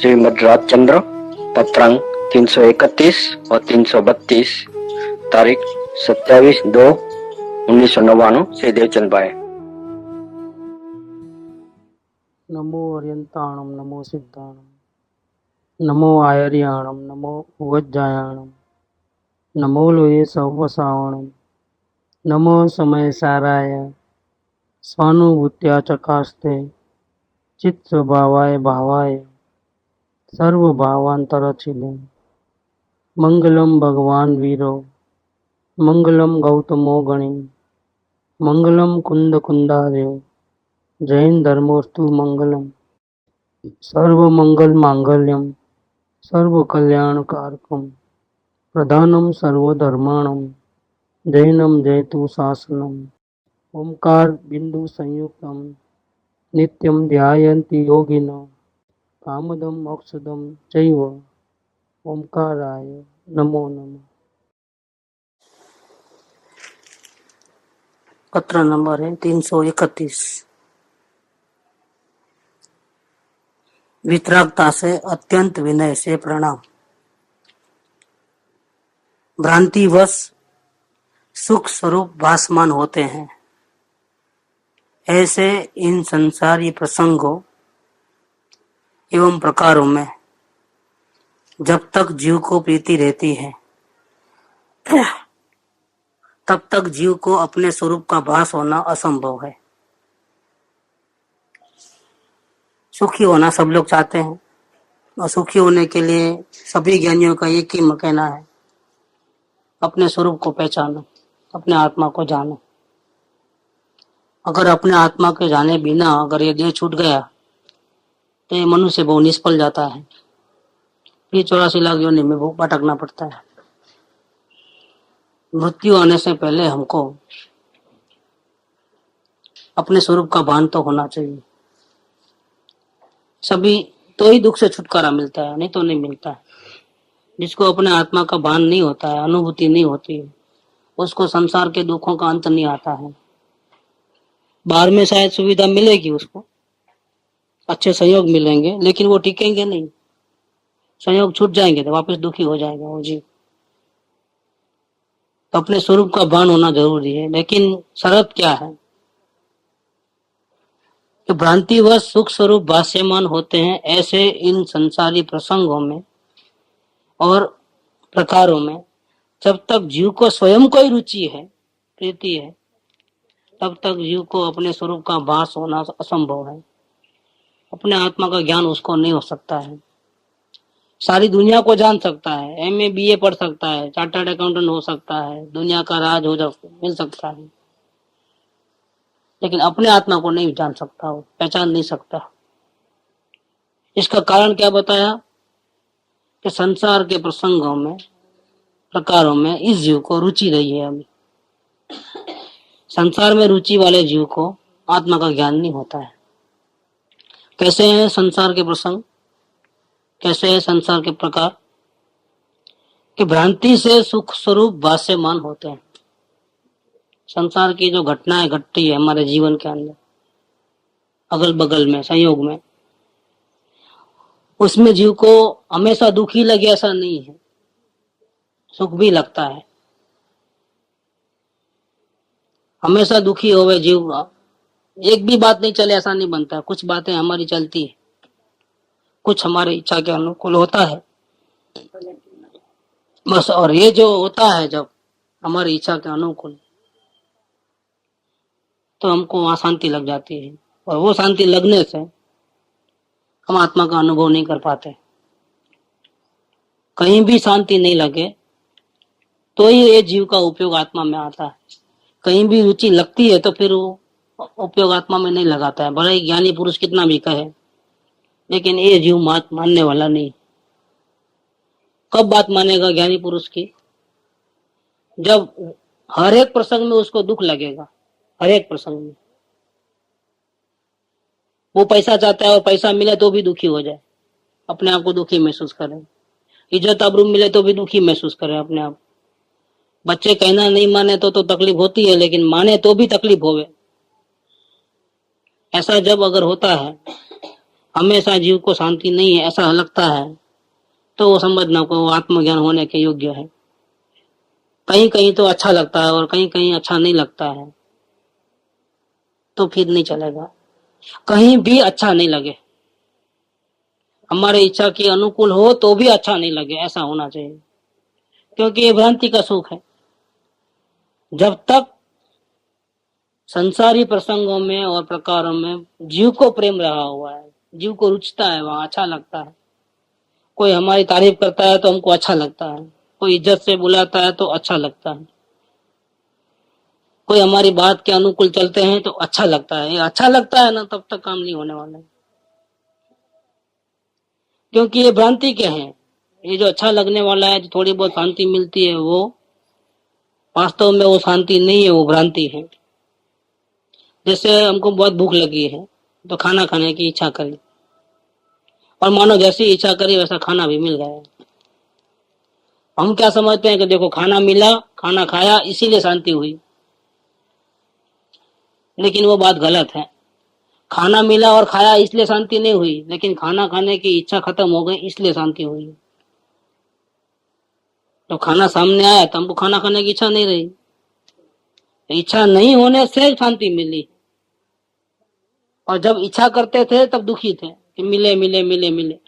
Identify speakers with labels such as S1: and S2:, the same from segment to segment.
S1: श्रीमद राजचंद्र पत्रांक 331 और 332 तारीख 27/2/1999 श्री देवचंद भाई।
S2: नमो अर्यंताणम नमो सिद्धाणम नमो आयर्याणम नमो उवज्जायाणम नमो लोये सवसावणम नमो समय साराय स्वानुभूत्या चकास्ते चित्त स्वभावाय भावाय सर्वभावांतरचिले मंगलम भगवान वीरो मंगलम गौतमो गणि मंगलम कुंद कुंदार्यो जैन धर्मोस्तु मंगलम सर्व मंगल मांगल्यम सर्व कल्याण कारकम प्रधानम सर्वधर्माणम जैनम जयतु शासनम ओंकार बिंदु संयुक्तम नित्यम ध्यायन्ति योगिनो कामदम मोक्षदम चैव ओंकाराय नमो नमः। पत्र नंबर है 331। वितरागता से अत्यंत विनय से प्रणाम। भ्रांतिवश सुख स्वरूप भासमान होते हैं, ऐसे इन संसारी प्रसंगों एवं प्रकारों में जब तक जीव को प्रीति रहती है तब तक जीव को अपने स्वरूप का भास होना असंभव है। सुखी होना सब लोग चाहते हैं और सुखी होने के लिए सभी ज्ञानियों का एक ही कहना है, अपने स्वरूप को पहचानो, अपने आत्मा को जानो। अगर अपने आत्मा के जाने बिना अगर ये देह छूट गया तो ये मनुष्य बहुत निष्फल जाता है, फिर 84 लाख योनि में वो भटकना पड़ता है। मृत्यु आने से पहले हमको अपने स्वरूप का भान तो होना चाहिए। सभी तो ही दुख से छुटकारा मिलता है, नहीं तो नहीं मिलता है। जिसको अपने आत्मा का भान नहीं होता है, अनुभूति नहीं होती है, उसको संसार के दुखों का अंत नहीं आता है। बाहर में शायद सुविधा मिलेगी, उसको अच्छे संयोग मिलेंगे, लेकिन वो टिकेंगे नहीं। संयोग छूट जाएंगे तो वापस दुखी हो जाएगा वो जीव। तो अपने स्वरूप का भान होना जरूरी है। लेकिन शर्त क्या है कि भ्रांतिवश सुख स्वरूप भाष्यमान होते हैं, ऐसे इन संसारी प्रसंगों में और प्रकारों में जब तक जीव को स्वयं को ही रुचि है, प्रीति है, तब तक जीव को अपने स्वरूप का भास होना असंभव है। अपने आत्मा का ज्ञान उसको नहीं हो सकता है। सारी दुनिया को जान सकता है, MA BA पढ़ सकता है, चार्टर्ड अकाउंटेंट हो सकता है, दुनिया का राज हो मिल सकता है, लेकिन अपने आत्मा को नहीं जान सकता, वो पहचान नहीं सकता। इसका कारण क्या बताया कि संसार के प्रसंगों में प्रकारों में इस जीव को रुचि रही है। अभी संसार में रुचि वाले जीव को आत्मा का ज्ञान नहीं होता है। कैसे है संसार के प्रसंग, कैसे है संसार के प्रकार कि भ्रांति से सुख स्वरूप भाष्यमान होते हैं। संसार की जो घटनाएं घटती है हमारे जीवन के अंदर, अगल बगल में, संयोग में, उसमें जीव को हमेशा दुखी लगे ऐसा नहीं है, सुख भी लगता है। हमेशा दुखी होवे जीव, एक भी बात नहीं चले ऐसा नहीं बनता। कुछ बातें हमारी चलती है, कुछ हमारी इच्छा के अनुकूल होता है बस। और ये जो होता है जब हमारी इच्छा के अनुकूल, तो हमको वहां शांति लग जाती है, और वो शांति लगने से हम आत्मा का अनुभव नहीं कर पाते। कहीं भी शांति नहीं लगे तो ही ये जीव का उपयोग आत्मा में आता है। कहीं भी रुचि लगती है तो फिर वो उपयोग आत्मा में नहीं लगाता है, भले ही ज्ञानी पुरुष कितना भी कहे, लेकिन ये जीव मानने वाला नहीं। कब बात मानेगा ज्ञानी पुरुष की? जब हर एक प्रसंग में उसको दुख लगेगा, हर एक प्रसंग में। वो पैसा चाहता है और पैसा मिले तो भी दुखी हो जाए, अपने आप को दुखी महसूस करे। इज्जत आबरू मिले तो भी दुखी महसूस करे अपने आप। बच्चे कहना नहीं माने तो तकलीफ होती है, लेकिन माने तो भी तकलीफ होवे। ऐसा जब अगर होता है हमेशा जीव को शांति नहीं है ऐसा लगता है, तो वो समझना को वो आत्मज्ञान होने के योग्य है। कहीं कहीं तो अच्छा लगता है और कहीं कहीं अच्छा नहीं लगता है, तो फिर नहीं चलेगा। कहीं भी अच्छा नहीं लगे, हमारे इच्छा के अनुकूल हो तो भी अच्छा नहीं लगे, ऐसा होना चाहिए, क्योंकि ये भ्रांति का सुख है। जब तक संसारी प्रसंगों में और प्रकारों में जीव को प्रेम रहा हुआ है, जीव को रुचता है, वहां अच्छा लगता है। कोई हमारी तारीफ करता है तो हमको अच्छा लगता है, कोई इज्जत से बुलाता है तो अच्छा लगता है, कोई हमारी बात के अनुकूल चलते हैं तो अच्छा लगता है। ये अच्छा लगता है ना, तब तक काम नहीं होने वाला है, क्योंकि ये भ्रांति के हैं। ये जो अच्छा लगने वाला है, जो थोड़ी बहुत शांति मिलती है, वो वास्तव में वो शांति नहीं है, वो भ्रांति है। जैसे हमको बहुत भूख लगी है तो खाना खाने की इच्छा करी, और मानो जैसी इच्छा करी वैसा खाना भी मिल गया। हम क्या समझते हैं कि देखो खाना मिला, खाना खाया इसीलिए शांति हुई, लेकिन वो बात गलत है। खाना मिला और खाया इसलिए शांति नहीं हुई, लेकिन खाना खाने की इच्छा खत्म हो गई इसलिए शांति हुई। तो खाना सामने आया तो हमको खाना खाने की इच्छा नहीं रही, इच्छा नहीं होने से शांति मिली। और जब इच्छा करते थे तब दुखी थे कि मिले मिले मिले मिले।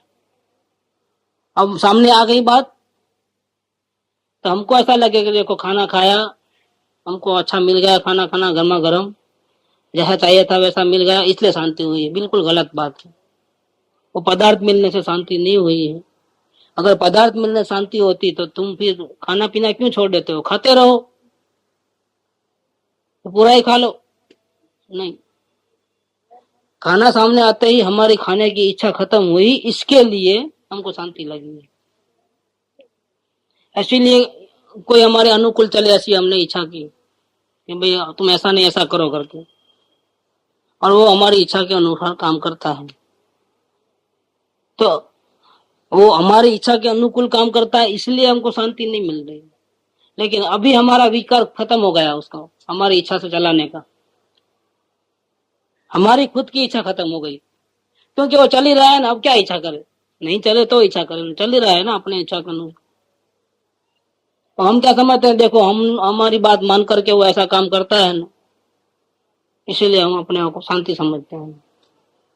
S2: अब सामने आ गई बात तो हमको ऐसा लगे कि देखो खाना खाया, हमको अच्छा मिल गया, खाना खाना गर्मा गर्म, जैसा चाहिए था वैसा मिल गया इसलिए शांति हुई है। बिल्कुल गलत बात है। वो पदार्थ मिलने से शांति नहीं हुई है। अगर पदार्थ मिलने से शांति होती तो तुम फिर खाना पीना क्यों छोड़ देते हो? खाते रहो, तो पूरा ही खा लो। नहीं, खाना सामने आते ही हमारी खाने की इच्छा खत्म हुई, इसके लिए हमको शांति लगी है। इसीलिए कोई हमारे अनुकूल चले, ऐसी हमने इच्छा की कि भाई तुम ऐसा नहीं ऐसा करो करके, और वो हमारी इच्छा के अनुसार काम करता है, तो वो हमारी इच्छा के अनुकूल काम करता है, इसलिए हमको शांति नहीं मिल रही। लेकिन अभी हमारा विकार खत्म हो गया उसका, हमारी इच्छा से चलाने का, हमारी खुद की इच्छा खत्म हो गई, क्योंकि वो चल ही रहा है ना। अब क्या इच्छा करे? नहीं चले तो इच्छा करे, चल ही रहा है ना अपने इच्छा के अनुसार। तो हम क्या समझते हैं, देखो हम हमारी बात मान करके वो ऐसा काम करता है ना, इसीलिए हम अपने आप को शांति समझते हैं।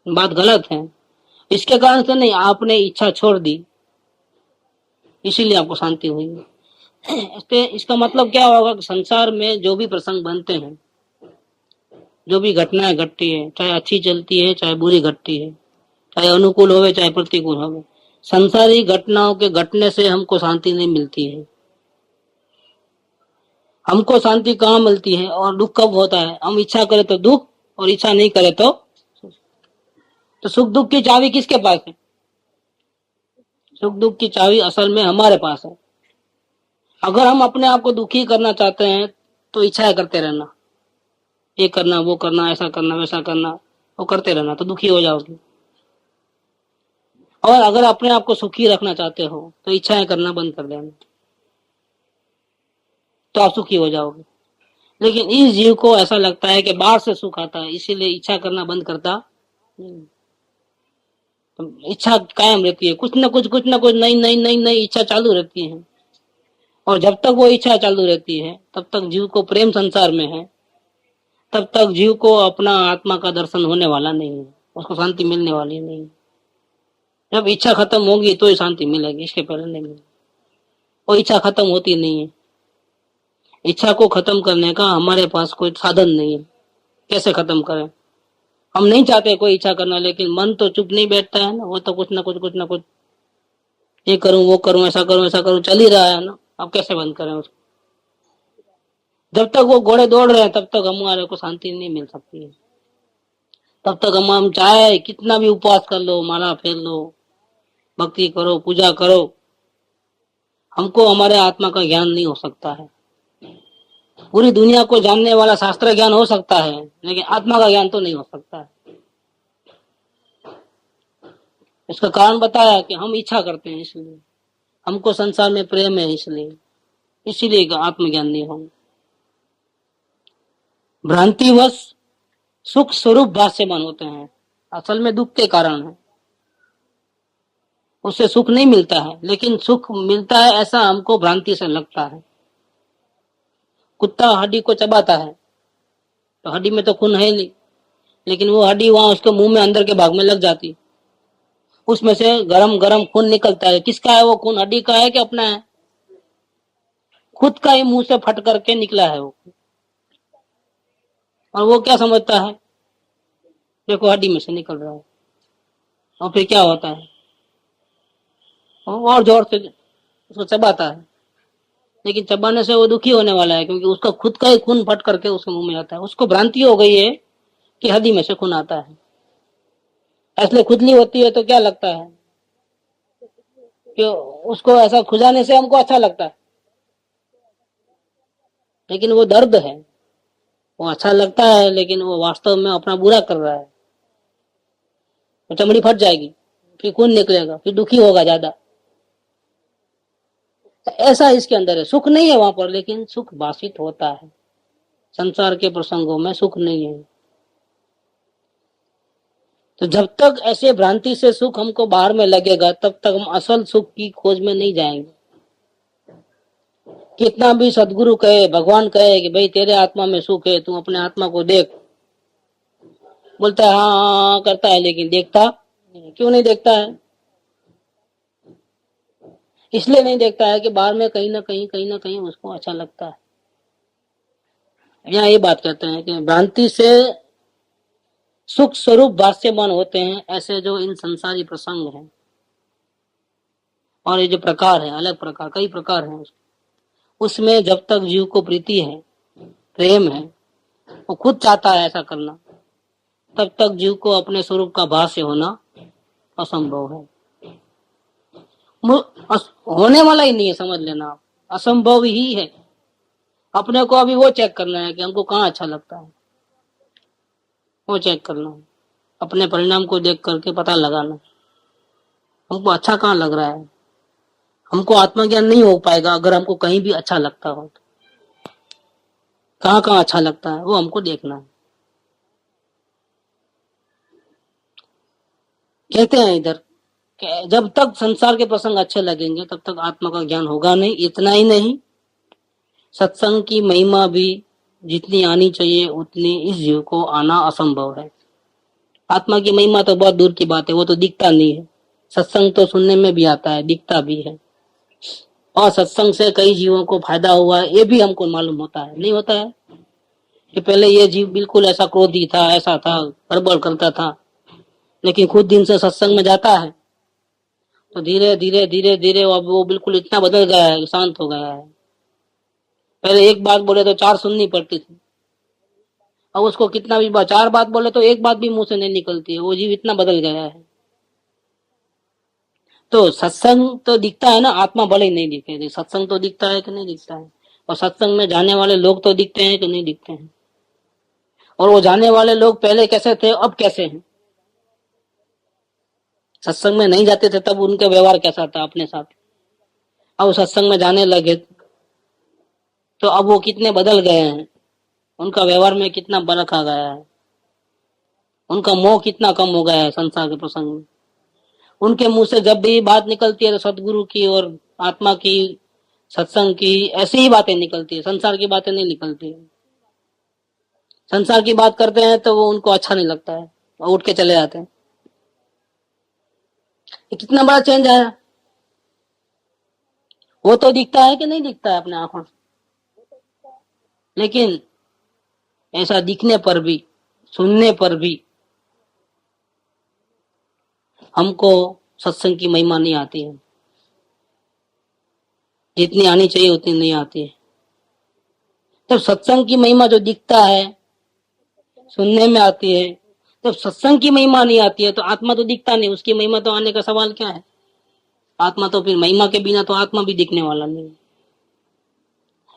S2: बात गलत है। इसके कारण से नहीं, आपने इच्छा छोड़ दी इसीलिए आपको शांति हुई। इसका मतलब क्या होगा कि संसार में जो भी प्रसंग बनते हैं, जो भी घटनाएं घटती है, चाहे अच्छी चलती है चाहे बुरी घटती है, चाहे अनुकूल होवे चाहे प्रतिकूल होवे, संसारी घटनाओं के घटने से हमको शांति नहीं मिलती है। हमको शांति कहाँ मिलती है और दुख कब होता है? हम इच्छा करें तो दुख, और इच्छा नहीं करे तो सुख दुख की चाबी किसके पास है? सुख दुख की चाबी असल में हमारे पास है। अगर हम अपने आप को दुखी करना चाहते हैं तो इच्छाएं करते रहना, ये करना वो करना, ऐसा करना वैसा करना, वो करते रहना, तो दुखी हो जाओगे। और अगर अपने आप को सुखी रखना चाहते हो तो इच्छाएं करना बंद कर देना, तो आप सुखी हो जाओगे। लेकिन इस जीव को ऐसा लगता है कि बाहर से सुख आता है, इसीलिए इच्छा करना बंद करता नहीं। तो इच्छा कायम रहती है, कुछ ना कुछ नई नई नई नई इच्छा चालू रहती है। और जब तक वो इच्छा चालू रहती है तब तक जीव को प्रेम संसार में है, तब तक जीव को अपना आत्मा का दर्शन होने वाला नहीं है, उसको शांति मिलने वाली नहीं। जब इच्छा खत्म होगी तो ही शांति मिलेगी, इसके पहले नहीं मिलेगी। वो इच्छा खत्म होती नहीं है। इच्छा को खत्म करने का हमारे पास कोई साधन नहीं है। कैसे खत्म करें? हम नहीं चाहते कोई इच्छा करना, लेकिन मन तो चुप नहीं बैठता है ना, वो तो कुछ ना कुछ ये करूं वो करूं, ऐसा करूं चल ही रहा है ना। अब कैसे बंद करें उसको? जब तक वो घोड़े दौड़ रहे हैं तब तक हमारे को शांति नहीं मिल सकती है। तब तक हम चाहे कितना भी उपवास कर लो, माला फेर लो, भक्ति करो, पूजा करो, हमको हमारे आत्मा का ज्ञान नहीं हो सकता है। पूरी दुनिया को जानने वाला शास्त्र ज्ञान हो सकता है, लेकिन आत्मा का ज्ञान तो नहीं हो सकता है। इसका कारण बताया कि हम इच्छा करते हैं, इसलिए हमको संसार में प्रेम है, इसीलिए आत्मज्ञान नहीं होगा। भ्रांतिवश सुख स्वरूप भाष्यमान होते हैं, असल में दुख के कारण है। उससे सुख नहीं मिलता है, लेकिन सुख मिलता है ऐसा हमको भ्रांति से लगता है। कुत्ता हड्डी को चबाता है तो हड्डी में तो खून है नहीं, लेकिन वो हड्डी वहां उसके मुंह में अंदर के भाग में लग जाती, उसमें से गरम गरम खून निकलता है। किसका है वो खून? हड्डी का है कि अपना है? खुद का ही मुंह से फट करके निकला है वो। और वो क्या समझता है, देखो हड्डी में से निकल रहा है। और फिर क्या होता है, और जोर से उसको चबाता है, लेकिन चबाने से वो दुखी होने वाला है, क्योंकि उसका खुद का ही खून फट करके उसके मुंह में जाता है। उसको भ्रांति हो गई है कि हड्डी में से खून आता है। इसलिए खुजली होती है तो क्या लगता है कि उसको ऐसा खुजाने से हमको अच्छा लगता है, लेकिन वो दर्द है। वो अच्छा लगता है लेकिन वो वास्तव में अपना बुरा कर रहा है। तो चमड़ी फट जाएगी, फिर खून निकलेगा, फिर दुखी होगा ज्यादा। ऐसा इसके अंदर है। सुख नहीं है वहां पर, लेकिन सुख भाषित होता है। संसार के प्रसंगों में सुख नहीं है। तो जब तक ऐसे भ्रांति से सुख हमको बाहर में लगेगा, तब तक हम असल सुख की खोज में नहीं जाएंगे। कितना भी सदगुरु कहे, भगवान कहे कि भाई तेरे आत्मा में सुख है, तू अपने आत्मा को देख, बोलता है हाँ हाँ हाँ करता है, लेकिन देखता क्यों नहीं देखता है? इसलिए नहीं देखता है कि बाहर में कहीं ना कहीं उसको अच्छा लगता है। यहाँ ये बात कहते हैं कि भ्रांति से सुख स्वरूप भाष्यमान होते हैं ऐसे जो इन संसारी प्रसंग हैं। और ये जो प्रकार है, अलग प्रकार, कई प्रकार हैं, उसमें जब तक जीव को प्रीति है, प्रेम है, वो खुद चाहता है ऐसा करना, तब तक जीव को अपने स्वरूप का भाष्य होना असंभव है। होने वाला ही नहीं है, समझ लेना आप, असंभव ही है। अपने को अभी वो चेक करना है कि हमको कहाँ अच्छा लगता है, वो चेक करना है। अपने परिणाम को देख करके पता लगाना हमको अच्छा कहाँ लग रहा है। हमको आत्मज्ञान नहीं हो पाएगा अगर हमको कहीं भी अच्छा लगता हो। तो कहाँ कहाँ अच्छा लगता है वो हमको देखना है। कहते हैं इधर कि जब तक संसार के प्रसंग अच्छे लगेंगे तब तक आत्मा का ज्ञान होगा नहीं। इतना ही नहीं, सत्संग की महिमा भी जितनी आनी चाहिए उतनी इस जीव को आना असंभव है। आत्मा की महिमा तो बहुत दूर की बात है, वो तो दिखता नहीं है। सत्संग तो सुनने में भी आता है, दिखता भी है। और सत्संग से कई जीवों को फायदा हुआ है, ये भी हमको मालूम होता है। नहीं होता है कि पहले ये जीव बिल्कुल ऐसा क्रोधी था, ऐसा था, गड़बड़ करता था, लेकिन खुद दिन से सत्संग में जाता है तो धीरे धीरे धीरे धीरे अब वो बिल्कुल इतना बदल गया है, शांत हो गया है। पहले एक बात बोले तो चार सुननी पड़ती थी, अब उसको कितना भी चार बात बोले तो एक बात भी मुंह से नहीं निकलती है। वो जीव इतना बदल गया है। तो सत्संग तो दिखता है ना, आत्मा भले ही नहीं दिखे, सत्संग तो दिखता है कि नहीं दिखता है। और सत्संग में जाने वाले लोग तो दिखते हैं कि नहीं दिखते हैं। और वो जाने वाले लोग पहले कैसे थे, अब कैसे हैं। सत्संग में नहीं जाते थे तब उनका व्यवहार कैसा था अपने साथ, अब सत्संग में जाने लगे तो अब वो कितने बदल गए हैं। उनका व्यवहार में कितना फर्क आ गया है, उनका मोह कितना कम हो गया है संसार के प्रसंग में। उनके मुंह से जब भी बात निकलती है तो सतगुरु की और आत्मा की, सत्संग की, ऐसी ही बातें निकलती है, संसार की बातें नहीं निकलती है। संसार की बात करते हैं तो वो उनको अच्छा नहीं लगता है और उठ के चले जाते हैं। ये कितना बड़ा चेंज आया। वो तो दिखता है कि नहीं दिखता है अपने आंखों से, लेकिन ऐसा दिखने पर भी, सुनने पर भी हमको सत्संग की महिमा नहीं आती है। जितनी आनी चाहिए उतनी नहीं आती है। तो सत्संग की महिमा जो दिखता है, सुनने में आती है, जब सत्संग की महिमा नहीं आती है तो आत्मा तो दिखता नहीं, उसकी महिमा तो आने का सवाल क्या है। आत्मा तो फिर महिमा के बिना तो आत्मा भी दिखने वाला नहीं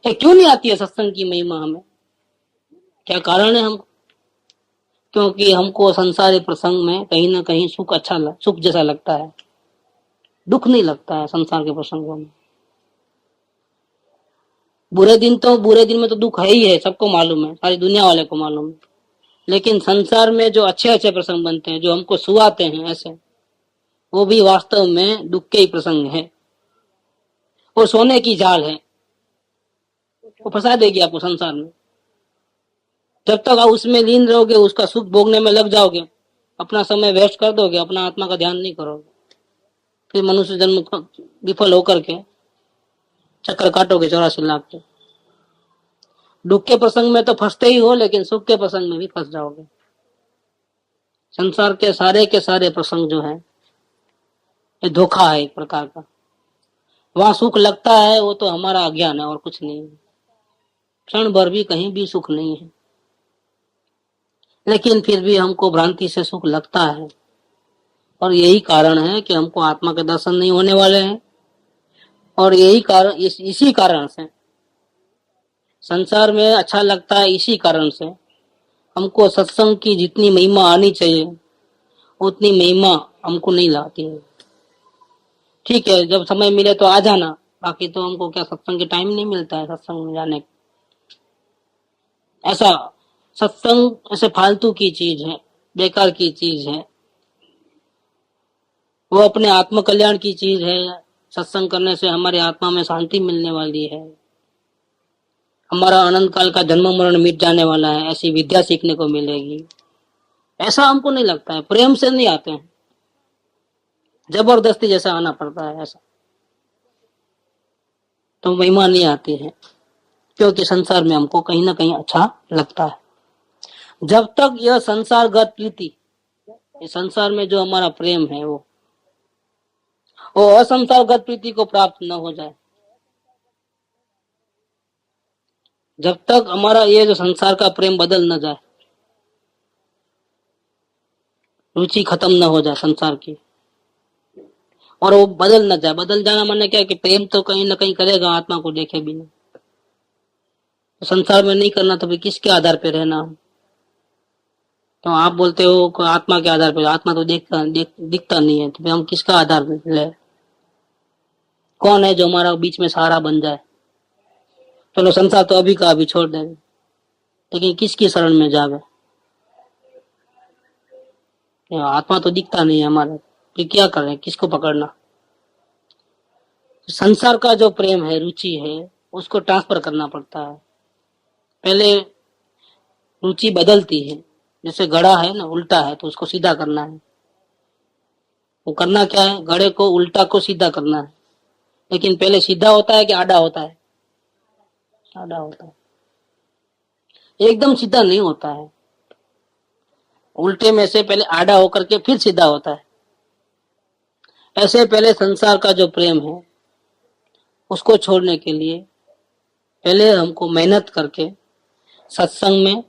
S2: है। क्यों नहीं आती है सत्संग की महिमा हमें, क्या कारण है हमको? क्योंकि हमको संसारी प्रसंग में कहीं ना कहीं सुख सुख जैसा लगता है, दुख नहीं लगता है संसार के प्रसंगों में। बुरे दिन में तो दुख है ही है, सबको मालूम है, सारी दुनिया वाले को मालूम है। लेकिन संसार में जो अच्छे अच्छे प्रसंग बनते हैं, जो हमको सुहाते हैं, ऐसे वो भी वास्तव में दुख के ही प्रसंग है। वो सोने की जाल है, वो फंसा देगी आपको संसार में। जब तक आप उसमें लीन रहोगे, उसका सुख भोगने में लग जाओगे, अपना समय वेस्ट कर दोगे, अपना आत्मा का ध्यान नहीं करोगे, फिर मनुष्य जन्म विफल होकर के चक्कर काटोगे 84 लाख के। दुख के प्रसंग में तो फंसते ही हो, लेकिन सुख के प्रसंग में भी फंस जाओगे। संसार के सारे प्रसंग जो है ये धोखा है एक प्रकार का। वहां सुख लगता है वो तो हमारा अज्ञान है और कुछ नहीं है। क्षण भर भी कहीं भी सुख नहीं है, लेकिन फिर भी हमको भ्रांति से सुख लगता है। और यही कारण है कि हमको आत्मा के दर्शन नहीं होने वाले हैं। और यही कारण, इसी कारण से संसार में अच्छा लगता है। इसी कारण से हमको सत्संग की जितनी महिमा आनी चाहिए उतनी महिमा हमको नहीं लाती है। ठीक है, जब समय मिले तो आ जाना, बाकी तो हमको क्या सत्संग के टाइम नहीं मिलता है सत्संग में जाने का। ऐसा सत्संग ऐसे फालतू की चीज है, बेकार की चीज है। वो अपने आत्म कल्याण की चीज है। सत्संग करने से हमारी आत्मा में शांति मिलने वाली है, हमारा अनंत काल का जन्म मरण मिट जाने वाला है, ऐसी विद्या सीखने को मिलेगी। ऐसा हमको नहीं लगता है। प्रेम से नहीं आते हैं, जबरदस्ती जैसा आना पड़ता है, ऐसा तो महिमा नहीं आती है। क्योंकि संसार में हमको कहीं ना कहीं अच्छा लगता है। जब तक यह संसारगत प्रीति, इस संसार में जो हमारा प्रेम है वो असंसारगत प्रीति को प्राप्त न हो जाए, जब तक हमारा ये जो संसार का प्रेम बदल न जाए, रुचि खत्म न हो जाए संसार की, और वो बदल न जाए। बदल जाना माने क्या कि प्रेम तो कहीं ना कहीं करेगा आत्मा को देखे बिना। तो संसार में नहीं करना तो फिर किसके आधार पे रहना। तो आप बोलते हो कि आत्मा के आधार पे, आत्मा तो दिखता नहीं है, तो फिर हम किसका आधार ले? कौन है जो हमारा बीच में सहारा बन जाए? चलो संसार तो अभी का अभी छोड़ देंगे, लेकिन किसकी शरण में जावे? आत्मा तो दिखता नहीं है हमारा, फिर क्या करें, किसको पकड़ना? संसार का जो प्रेम है, रुचि है, उसको ट्रांसफर करना पड़ता है। पहले रुचि बदलती है। जैसे घड़ा है ना, उल्टा है तो उसको सीधा करना है। वो करना क्या है? घड़े को उल्टा को सीधा करना है। लेकिन पहले सीधा होता है कि आड़ा होता है? आड़ा होता है। एकदम सीधा नहीं होता है, उल्टे में से पहले आड़ा होकर के फिर सीधा होता है। ऐसे पहले संसार का जो प्रेम है उसको छोड़ने के लिए पहले हमको मेहनत करके सत्संग में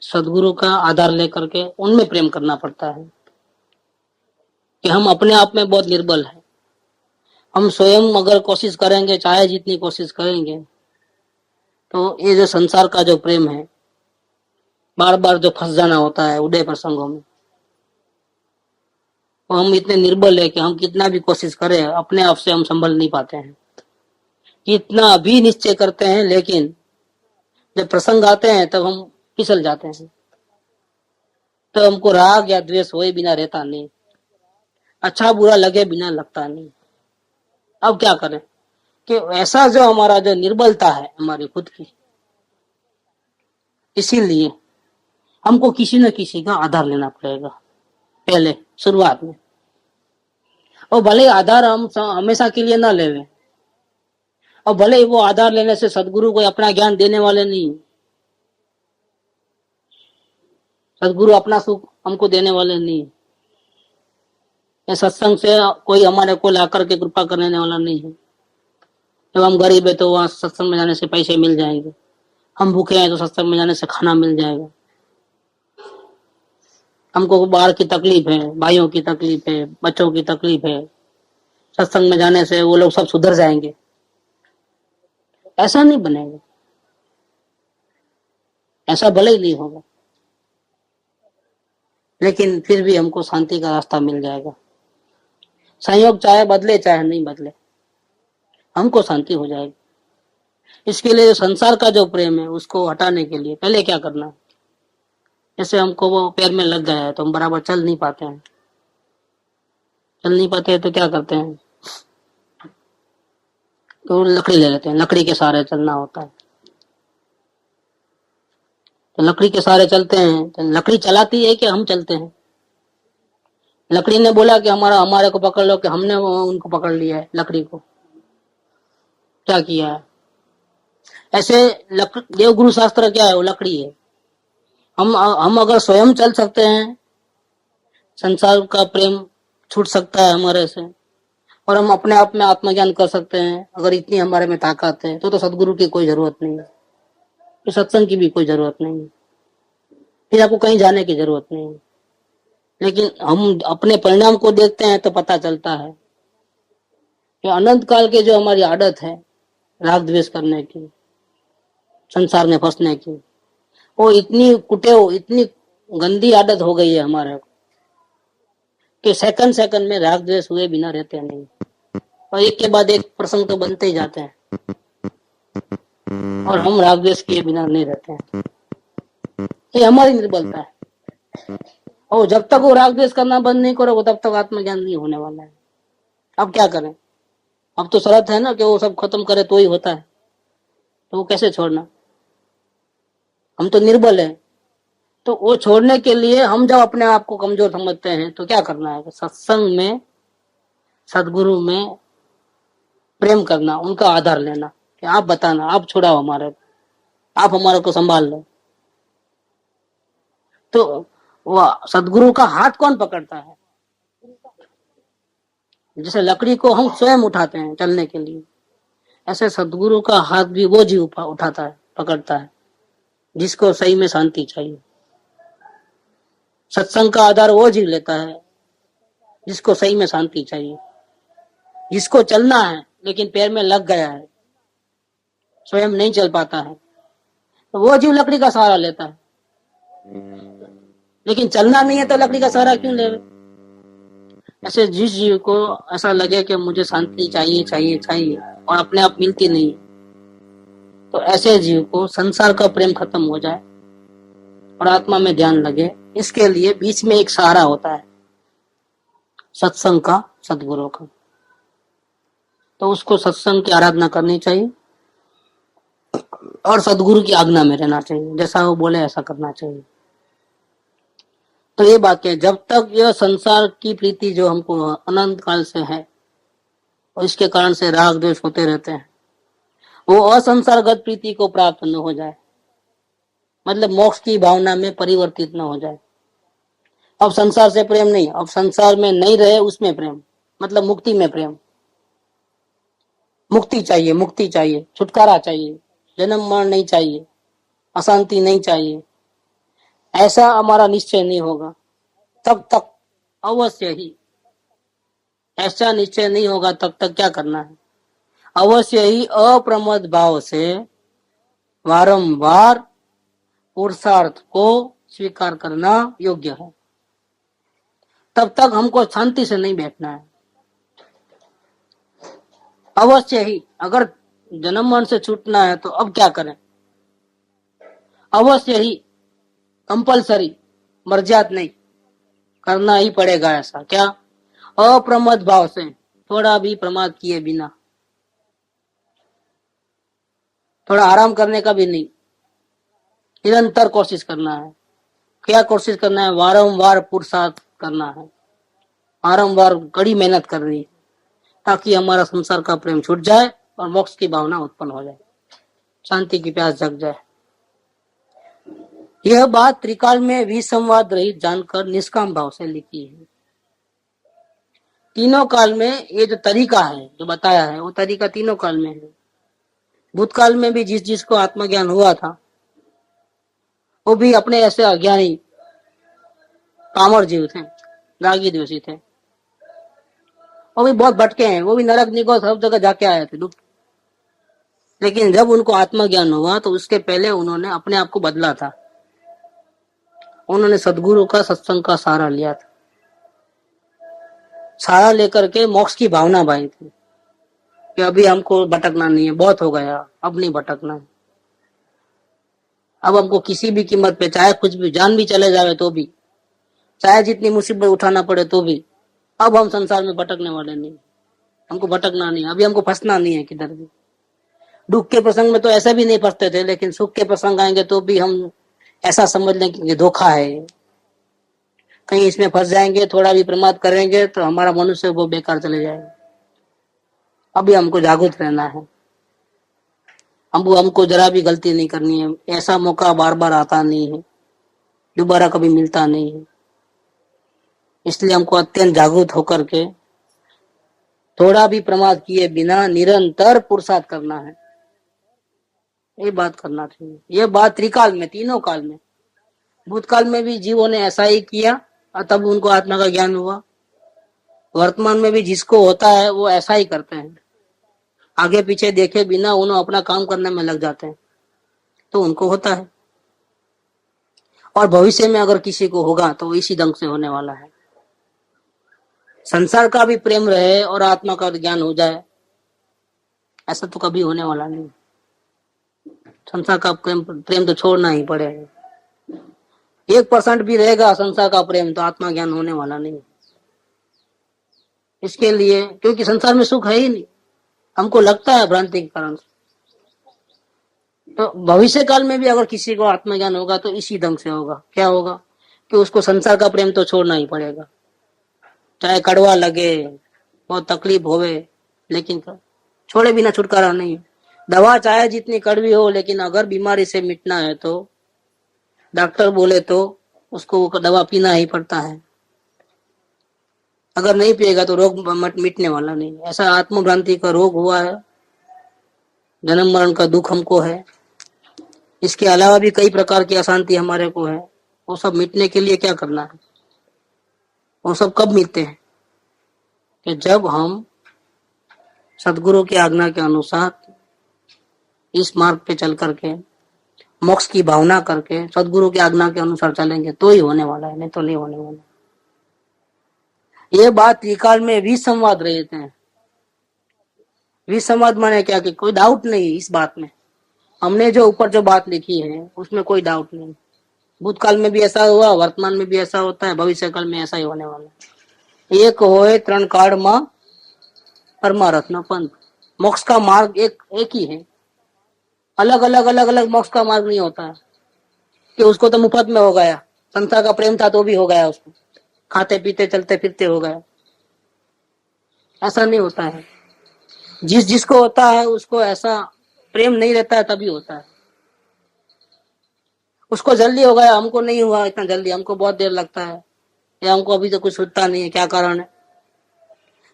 S2: सदगुरु का आधार लेकर के उनमें प्रेम करना पड़ता है। कि हम अपने आप में बहुत निर्बल है। हम स्वयं अगर कोशिश करेंगे, चाहे जितनी कोशिश करेंगे, तो ये जो संसार का जो प्रेम है, बार बार जो फंस जाना होता है उदय प्रसंगों में, तो हम इतने निर्बल है कि हम कितना भी कोशिश करें अपने आप से हम संभल नहीं पाते हैं। कितना भी निश्चय करते हैं, लेकिन जब प्रसंग आते हैं तब हम फिसल जाते हैं। तो हमको राग या द्वेष होए बिना रहता नहीं, अच्छा बुरा लगे बिना लगता नहीं। अब क्या करें कि ऐसा जो हमारा जो निर्बलता है हमारी खुद की, इसीलिए हमको किसी न किसी का आधार लेना पड़ेगा पहले शुरुआत में। और भले आधार हम हमेशा के लिए ना लेवे, और भले वो आधार लेने से सदगुरु को अपना ज्ञान देने वाले नहीं, सदगुरु अपना सुख हमको देने वाले नहीं, या सत्संग से कोई हमारे को लाकर के कृपा करने वाला नहीं है। जब हम गरीब है तो वहां सत्संग में जाने से पैसे मिल जाएंगे, हम भूखे हैं तो सत्संग में जाने से खाना मिल जाएगा। हमको बाहर की तकलीफ है, भाइयों की तकलीफ है, बच्चों की तकलीफ है, सत्संग में जाने से वो लोग सब सुधर जाएंगे, ऐसा नहीं बनेगा। ऐसा भले ही नहीं होगा, लेकिन फिर भी हमको शांति का रास्ता मिल जाएगा। संयोग चाहे बदले चाहे नहीं बदले, हमको शांति हो जाएगी। इसके लिए संसार का जो प्रेम है उसको हटाने के लिए पहले क्या करना है? जैसे हमको वो पैर में लग गया है तो हम बराबर चल नहीं पाते हैं, चल नहीं पाते तो क्या करते हैं, तो लकड़ी ले लेते हैं, लकड़ी के सहारे चलना होता है। तो लकड़ी के सहारे चलते हैं, तो लकड़ी चलाती है कि हम चलते हैं? लकड़ी ने बोला कि हमारे को पकड़ लो, कि हमने उनको पकड़ लिया है, लकड़ी को क्या किया है? ऐसे देवगुरु शास्त्र क्या है? वो लकड़ी है। हम अगर स्वयं चल सकते हैं, संसार का प्रेम छूट सकता है हमारे से, और हम अपने आप में आत्मज्ञान कर सकते हैं, अगर इतनी हमारे में ताकत है, तो सदगुरु की कोई जरूरत नहीं है, तो सत्संग की भी कोई जरूरत नहीं है, फिर आपको कहीं जाने की जरूरत नहीं है। लेकिन हम अपने परिणाम को देखते हैं तो पता चलता है कि अनंत काल के जो हमारी आदत है राग द्वेष करने की, संसार में फंसने की, वो इतनी कुटेव, इतनी गंदी आदत हो गई है हमारे को, कि सेकंड सेकंड में राग द्वेष हुए बिना रहते नहीं, और एक के बाद एक प्रसंग तो बनते ही जाते हैं, और हम राग द्वेष किए बिना नहीं रहते हैं। ये हमारी निर्बलता है, और जब तक वो राग द्वेष करना बंद नहीं करोगे तब तक आत्मज्ञान नहीं होने वाला है। अब क्या करें? अब तो शर्त है ना कि वो सब खत्म करे तो ही होता है, तो वो कैसे छोड़ना? हम तो निर्बल है। तो वो छोड़ने के लिए हम जब अपने आप को कमजोर समझते हैं तो क्या करना है? सत्संग में, सदगुरु में प्रेम करना, उनका आधार लेना कि आप बताना, आप छुड़ाओ हमारे, आप हमारे को संभाल लो। तो वो सदगुरु का हाथ कौन पकड़ता है? जैसे लकड़ी को हम स्वयं उठाते हैं चलने के लिए, ऐसे सदगुरु का हाथ भी वो जीव उठाता है, पकड़ता है, जिसको सही में शांति चाहिए। सत्संग का आधार वो जीव लेता है जिसको सही में शांति चाहिए, जिसको चलना है लेकिन पैर में लग गया है, स्वयं नहीं चल पाता है, तो वो जीव लकड़ी का सहारा लेता है। लेकिन चलना नहीं है तो लकड़ी का सहारा क्यों ले? ऐसे जिस जीव को ऐसा लगे कि मुझे शांति चाहिए चाहिए चाहिए और अपने आप मिलती नहीं, तो ऐसे जीव को संसार का प्रेम खत्म हो जाए और आत्मा में ध्यान लगे, इसके लिए बीच में एक सहारा होता है सत्संग का, सदगुरु का। तो उसको सत्संग की आराधना करनी चाहिए और सदगुरु की आज्ञा में रहना चाहिए, जैसा वो बोले ऐसा करना चाहिए। तो ये बात है, जब तक यह संसार की प्रीति जो हमको अनंत काल से है और इसके कारण से राग द्वेष होते रहते हैं, वो असंसारगत प्रीति को प्राप्त न हो जाए, मतलब मोक्ष की भावना में परिवर्तित न हो जाए। अब संसार से प्रेम नहीं, अब संसार में नहीं रहे उसमें प्रेम, मतलब मुक्ति में प्रेम। मुक्ति चाहिए, मुक्ति चाहिए, छुटकारा चाहिए, जन्म मरण नहीं चाहिए, अशांति नहीं चाहिए, ऐसा हमारा निश्चय नहीं होगा तब तक अवश्य ही, ऐसा निश्चय नहीं होगा तब तक क्या करना है? अवश्य ही अप्रमद भाव से वारंवार पुरुषार्थ को स्वीकार करना योग्य है। तब तक हमको शांति से नहीं बैठना है। अवश्य ही अगर जन्म मरण से छूटना है तो अब क्या करें? अवश्य ही कंपलसरी, मर्याद नहीं, करना ही पड़ेगा। ऐसा क्या? अप्रमद भाव से, थोड़ा भी प्रमाद किए बिना, थोड़ा आराम करने का भी नहीं, निरंतर कोशिश करना है। क्या कोशिश करना है? वारंवार पुरुषार्थ करना है, वारंवार कड़ी मेहनत करनी है, ताकि हमारा संसार का प्रेम छूट जाए और मोक्ष की भावना उत्पन्न हो जाए, शांति की प्यास जग जाए। यह बात त्रिकाल में विसंवाद रहित जानकर निष्काम भाव से लिखी है। तीनों काल में ये जो तरीका है जो बताया है, वो तरीका तीनों काल में है। भूतकाल में भी जिस जिसको आत्मज्ञान हुआ था वो भी अपने ऐसे अज्ञानी पामर जीव थे, रागी द्वेषी थे, वो भी बहुत भटके हैं, वो भी नरक निगो सब जगह जाके आए थे, लेकिन जब उनको आत्मज्ञान हुआ तो उसके पहले उन्होंने अपने आप को बदला था। उन्होंने सदगुरु का, सत्संग का सहारा लिया था, सहारा लेकर के मोक्ष की भावना भाई थी कि अभी हमको भटकना नहीं है, बहुत हो गया, अब नहीं भटकना है। अब हमको किसी भी कीमत पे, चाहे कुछ भी, जान भी चले जावे तो भी, चाहे जितनी मुसीबत उठाना पड़े तो भी अब हम संसार में भटकने वाले नहीं, हमको भटकना नहीं, अभी हमको फंसना नहीं है किधर भी। दुख के प्रसंग में तो ऐसा भी नहीं फंसते थे, लेकिन सुख के प्रसंग आएंगे तो भी हम ऐसा समझ लें कि ये धोखा है, कहीं इसमें फंस जाएंगे, थोड़ा भी प्रमाद करेंगे तो हमारा मनुष्य वो बेकार चले जाएगा। अभी हमको जागरूक रहना है, हमको जरा भी गलती नहीं करनी है। ऐसा मौका बार बार आता नहीं है, दोबारा कभी मिलता नहीं है, इसलिए हमको अत्यंत जागरूक होकर के थोड़ा भी प्रमाद किए बिना निरंतर पुरुषार्थ करना है। ये बात करना चाहिए। ये बात त्रिकाल में, तीनों काल में, भूतकाल में भी जीवों ने ऐसा ही किया और तब उनको आत्मा का ज्ञान हुआ। वर्तमान में भी जिसको होता है वो ऐसा ही करते हैं, आगे पीछे देखे बिना उन्हें अपना काम करने में लग जाते हैं, तो उनको होता है। और भविष्य में अगर किसी को होगा तो इसी ढंग से होने वाला है। संसार का भी प्रेम रहे और आत्मा का ज्ञान हो जाए, ऐसा तो कभी होने वाला नहीं। संसार का प्रेम तो छोड़ना ही पड़ेगा। 1% भी रहेगा संसार का प्रेम तो आत्मा ज्ञान होने वाला नहीं। इसके लिए, क्योंकि संसार में सुख है ही नहीं, हमको लगता है भ्रांति के कारण। तो भविष्य काल में भी अगर किसी को आत्मज्ञान होगा तो इसी ढंग से होगा। क्या होगा कि उसको संसार का प्रेम तो छोड़ना ही पड़ेगा, चाहे कड़वा लगे, बहुत तकलीफ होवे, लेकिन छोड़े बिना छुटकारा नहीं। दवा चाहे जितनी कड़वी हो, लेकिन अगर बीमारी से मिटना है तो डॉक्टर बोले तो उसको दवा पीना ही पड़ता है। अगर नहीं पिएगा तो रोग मिटने वाला नहीं। ऐसा आत्मभ्रांति का रोग हुआ है, जन्म मरण का दुख हमको है, इसके अलावा भी कई प्रकार की अशांति हमारे को है। वो सब मिटने के लिए क्या करना है? वो सब कब मिटते हैं? कि जब हम सदगुरु की आज्ञा के अनुसार इस मार्ग पे चल करके मोक्ष की भावना करके सदगुरु की आज्ञा के अनुसार चलेंगे तो ही होने वाला है, नहीं तो नहीं होने वाला। ये बात त्रिकाल में विसंवाद रहते हैं। विसंवाद माने क्या कि कोई डाउट नहीं इस बात में। हमने जो ऊपर जो बात लिखी है उसमें कोई डाउट नहीं। भूतकाल में भी ऐसा हुआ, वर्तमान में भी ऐसा होता है, भविष्य काल में ऐसा ही होने वाला है। एक होए त्रण काल मां परमारथ न पंथ। मोक्ष का मार्ग एक ही है, अलग अलग मोक्ष का मार्ग नहीं होता है कि उसको तो मुफ्त में हो गया, संसार का प्रेम था तो भी हो गया, उसको खाते पीते चलते फिरते हो गया। ऐसा नहीं होता है। जिसको होता है उसको ऐसा प्रेम नहीं रहता है तभी होता है। उसको जल्दी हो गया, हमको नहीं हुआ इतना जल्दी, हमको बहुत देर लगता है, या हमको अभी तो कुछ सूझता नहीं है। क्या कारण है?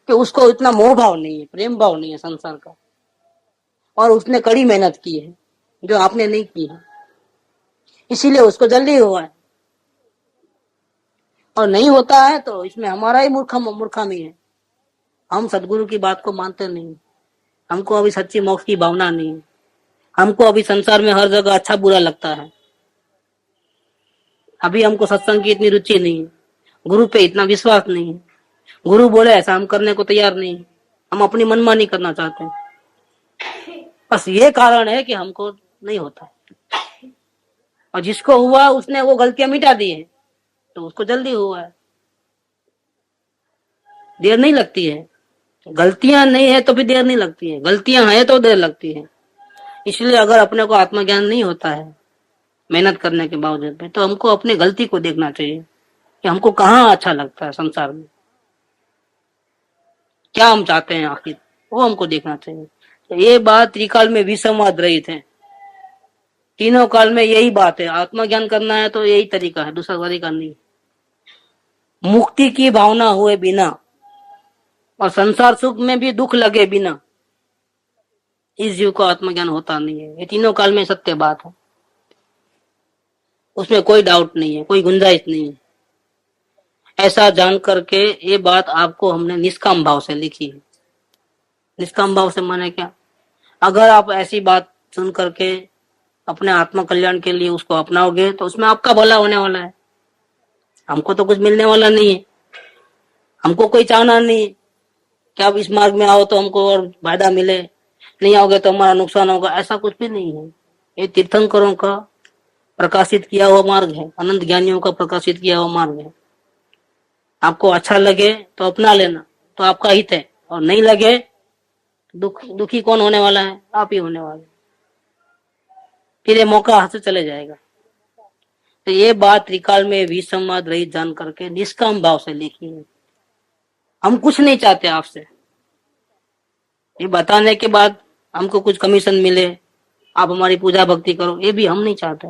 S2: कि उसको इतना मोह भाव नहीं है, प्रेम भाव नहीं है संसार का, और उसने कड़ी मेहनत की है जो आपने नहीं की है, इसीलिए उसको जल्दी हुआ है। और नहीं होता है तो इसमें हमारा ही मूर्खामी है। हम सदगुरु की बात को मानते नहीं, हमको अभी सच्ची मोक्ष की भावना नहीं है, हमको अभी संसार में हर जगह अच्छा बुरा लगता है, अभी हमको सत्संग की इतनी रुचि नहीं है, गुरु पे इतना विश्वास नहीं है, गुरु बोले ऐसा हम करने को तैयार नहीं है, हम अपनी मनमानी करना चाहते हैं। बस ये कारण है कि हमको नहीं होता है। और जिसको हुआ उसने वो गलतियां मिटा दी है तो उसको जल्दी हुआ है, देर नहीं लगती है। गलतियां नहीं है तो भी देर नहीं लगती है, गलतियां है तो देर लगती है। इसलिए अगर अपने को आत्मज्ञान नहीं होता है मेहनत करने के बावजूद में, तो हमको अपनी गलती को देखना चाहिए कि हमको कहाँ अच्छा लगता है संसार में, क्या हम चाहते हैं आखिर, वो हमको देखना चाहिए। तो ये बात त्रिकाल में विसंवाद रहित है, तीनों काल में यही बात है। आत्मज्ञान करना है तो यही तरीका है, दूसरा तरीका नहीं। मुक्ति की भावना हुए बिना और संसार सुख में भी दुख लगे बिना इस जीव को आत्मज्ञान होता नहीं है। ये तीनों काल में सत्य बात है, उसमें कोई डाउट नहीं है, कोई गुंजाइश नहीं है। ऐसा जान करके ये बात आपको हमने निष्काम भाव से लिखी है। निष्काम भाव से माने क्या? अगर आप ऐसी बात सुन करके अपने आत्म कल्याण के लिए उसको अपनाओगे तो उसमें आपका भला होने वाला है। हमको तो कुछ मिलने वाला नहीं है, हमको कोई चाहना नहीं है कि आप इस मार्ग में आओ तो हमको और फायदा मिले, नहीं आओगे तो हमारा नुकसान होगा, ऐसा कुछ भी नहीं है। ये तीर्थंकरों का प्रकाशित किया हुआ मार्ग है, अनंत ज्ञानियों का प्रकाशित किया हुआ मार्ग है। आपको अच्छा लगे तो अपना लेना, तो आपका हित है, और नहीं लगे दुखी कौन होने वाला है? आप ही होने वाले। फिर ये मौका हाथ से चले जाएगा। तो ये बात त्रिकाल में विसंवाद रहित जान करके निष्काम भाव से लिखी है। हम कुछ नहीं चाहते आपसे, ये बताने के बाद हमको कुछ कमीशन मिले, आप हमारी पूजा भक्ति करो, ये भी हम नहीं चाहते।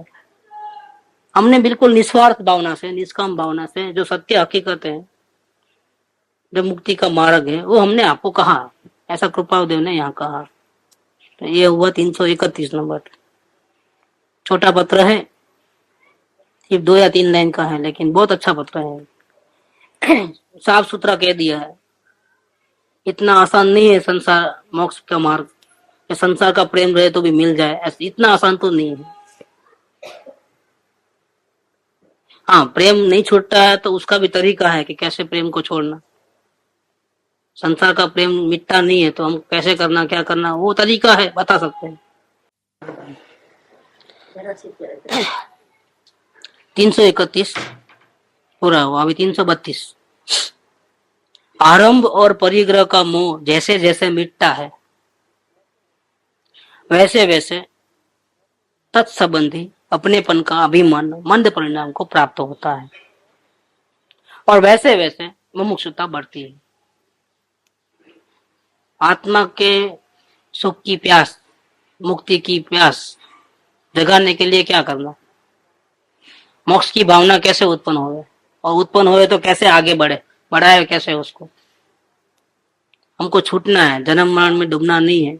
S2: हमने बिल्कुल निस्वार्थ भावना से, निष्काम भावना से, जो सत्य हकीकत है, जो मुक्ति का मार्ग है, वो हमने आपको कहा। ऐसा कृपादेव ने यहाँ कहा। तो ये हुआ 331 नंबर। छोटा पत्र है, सिर्फ 2 या 3 लाइन का है, लेकिन बहुत अच्छा पत्र है। साफ सुथरा कह दिया है। इतना आसान नहीं है संसार मोक्ष का मार्ग, संसार का प्रेम रहे तो भी मिल जाए, ऐसे इतना आसान तो नहीं है। हाँ, प्रेम नहीं छूटता है तो उसका भी तरीका है कि कैसे प्रेम को छोड़ना। संसार का प्रेम मिटता नहीं है तो हम कैसे करना, क्या करना, वो तरीका है, बता सकते हैं। 331 पूरा हुआ, अभी 332। आरंभ और परिग्रह का मोह जैसे जैसे मिटता है, वैसे वैसे तत्संबंधी अपनेपन का अभिमान मंद परिणाम को प्राप्त होता है, और वैसे वैसे मुमुक्षुता बढ़ती है। आत्मा के सुख की प्यास, मुक्ति की प्यास जगाने के लिए क्या करना? मोक्ष की भावना कैसे उत्पन्न होवे, और उत्पन्न होवे तो कैसे आगे बढ़ाए कैसे उसको? हमको छूटना है, जन्म मरण में डूबना नहीं है।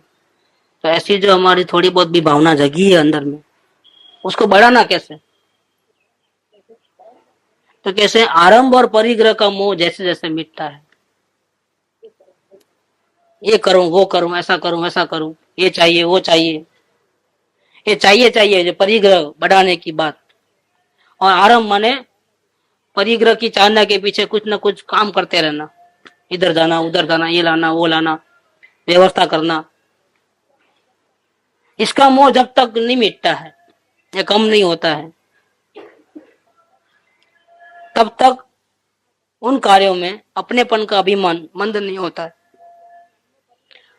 S2: तो ऐसी जो हमारी थोड़ी बहुत भी भावना जगी है अंदर में, उसको बढ़ाना कैसे? तो कैसे? आरंभ और परिग्रह का मोह जैसे जैसे मिटता है, ये करूं वो करूं, ऐसा करूं वैसा करूं, ये चाहिए वो चाहिए, ये चाहिए जो परिग्रह बढ़ाने की बात। और आरंभ माने परिग्रह की चाहना के पीछे कुछ न कुछ काम करते रहना, इधर जाना उधर जाना, ये लाना वो लाना, व्यवस्था करना। इसका मोह जब तक नहीं मिटता है या कम नहीं होता है, तब तक उन कार्यों में अपनेपन का अभिमान मंद नहीं होता है।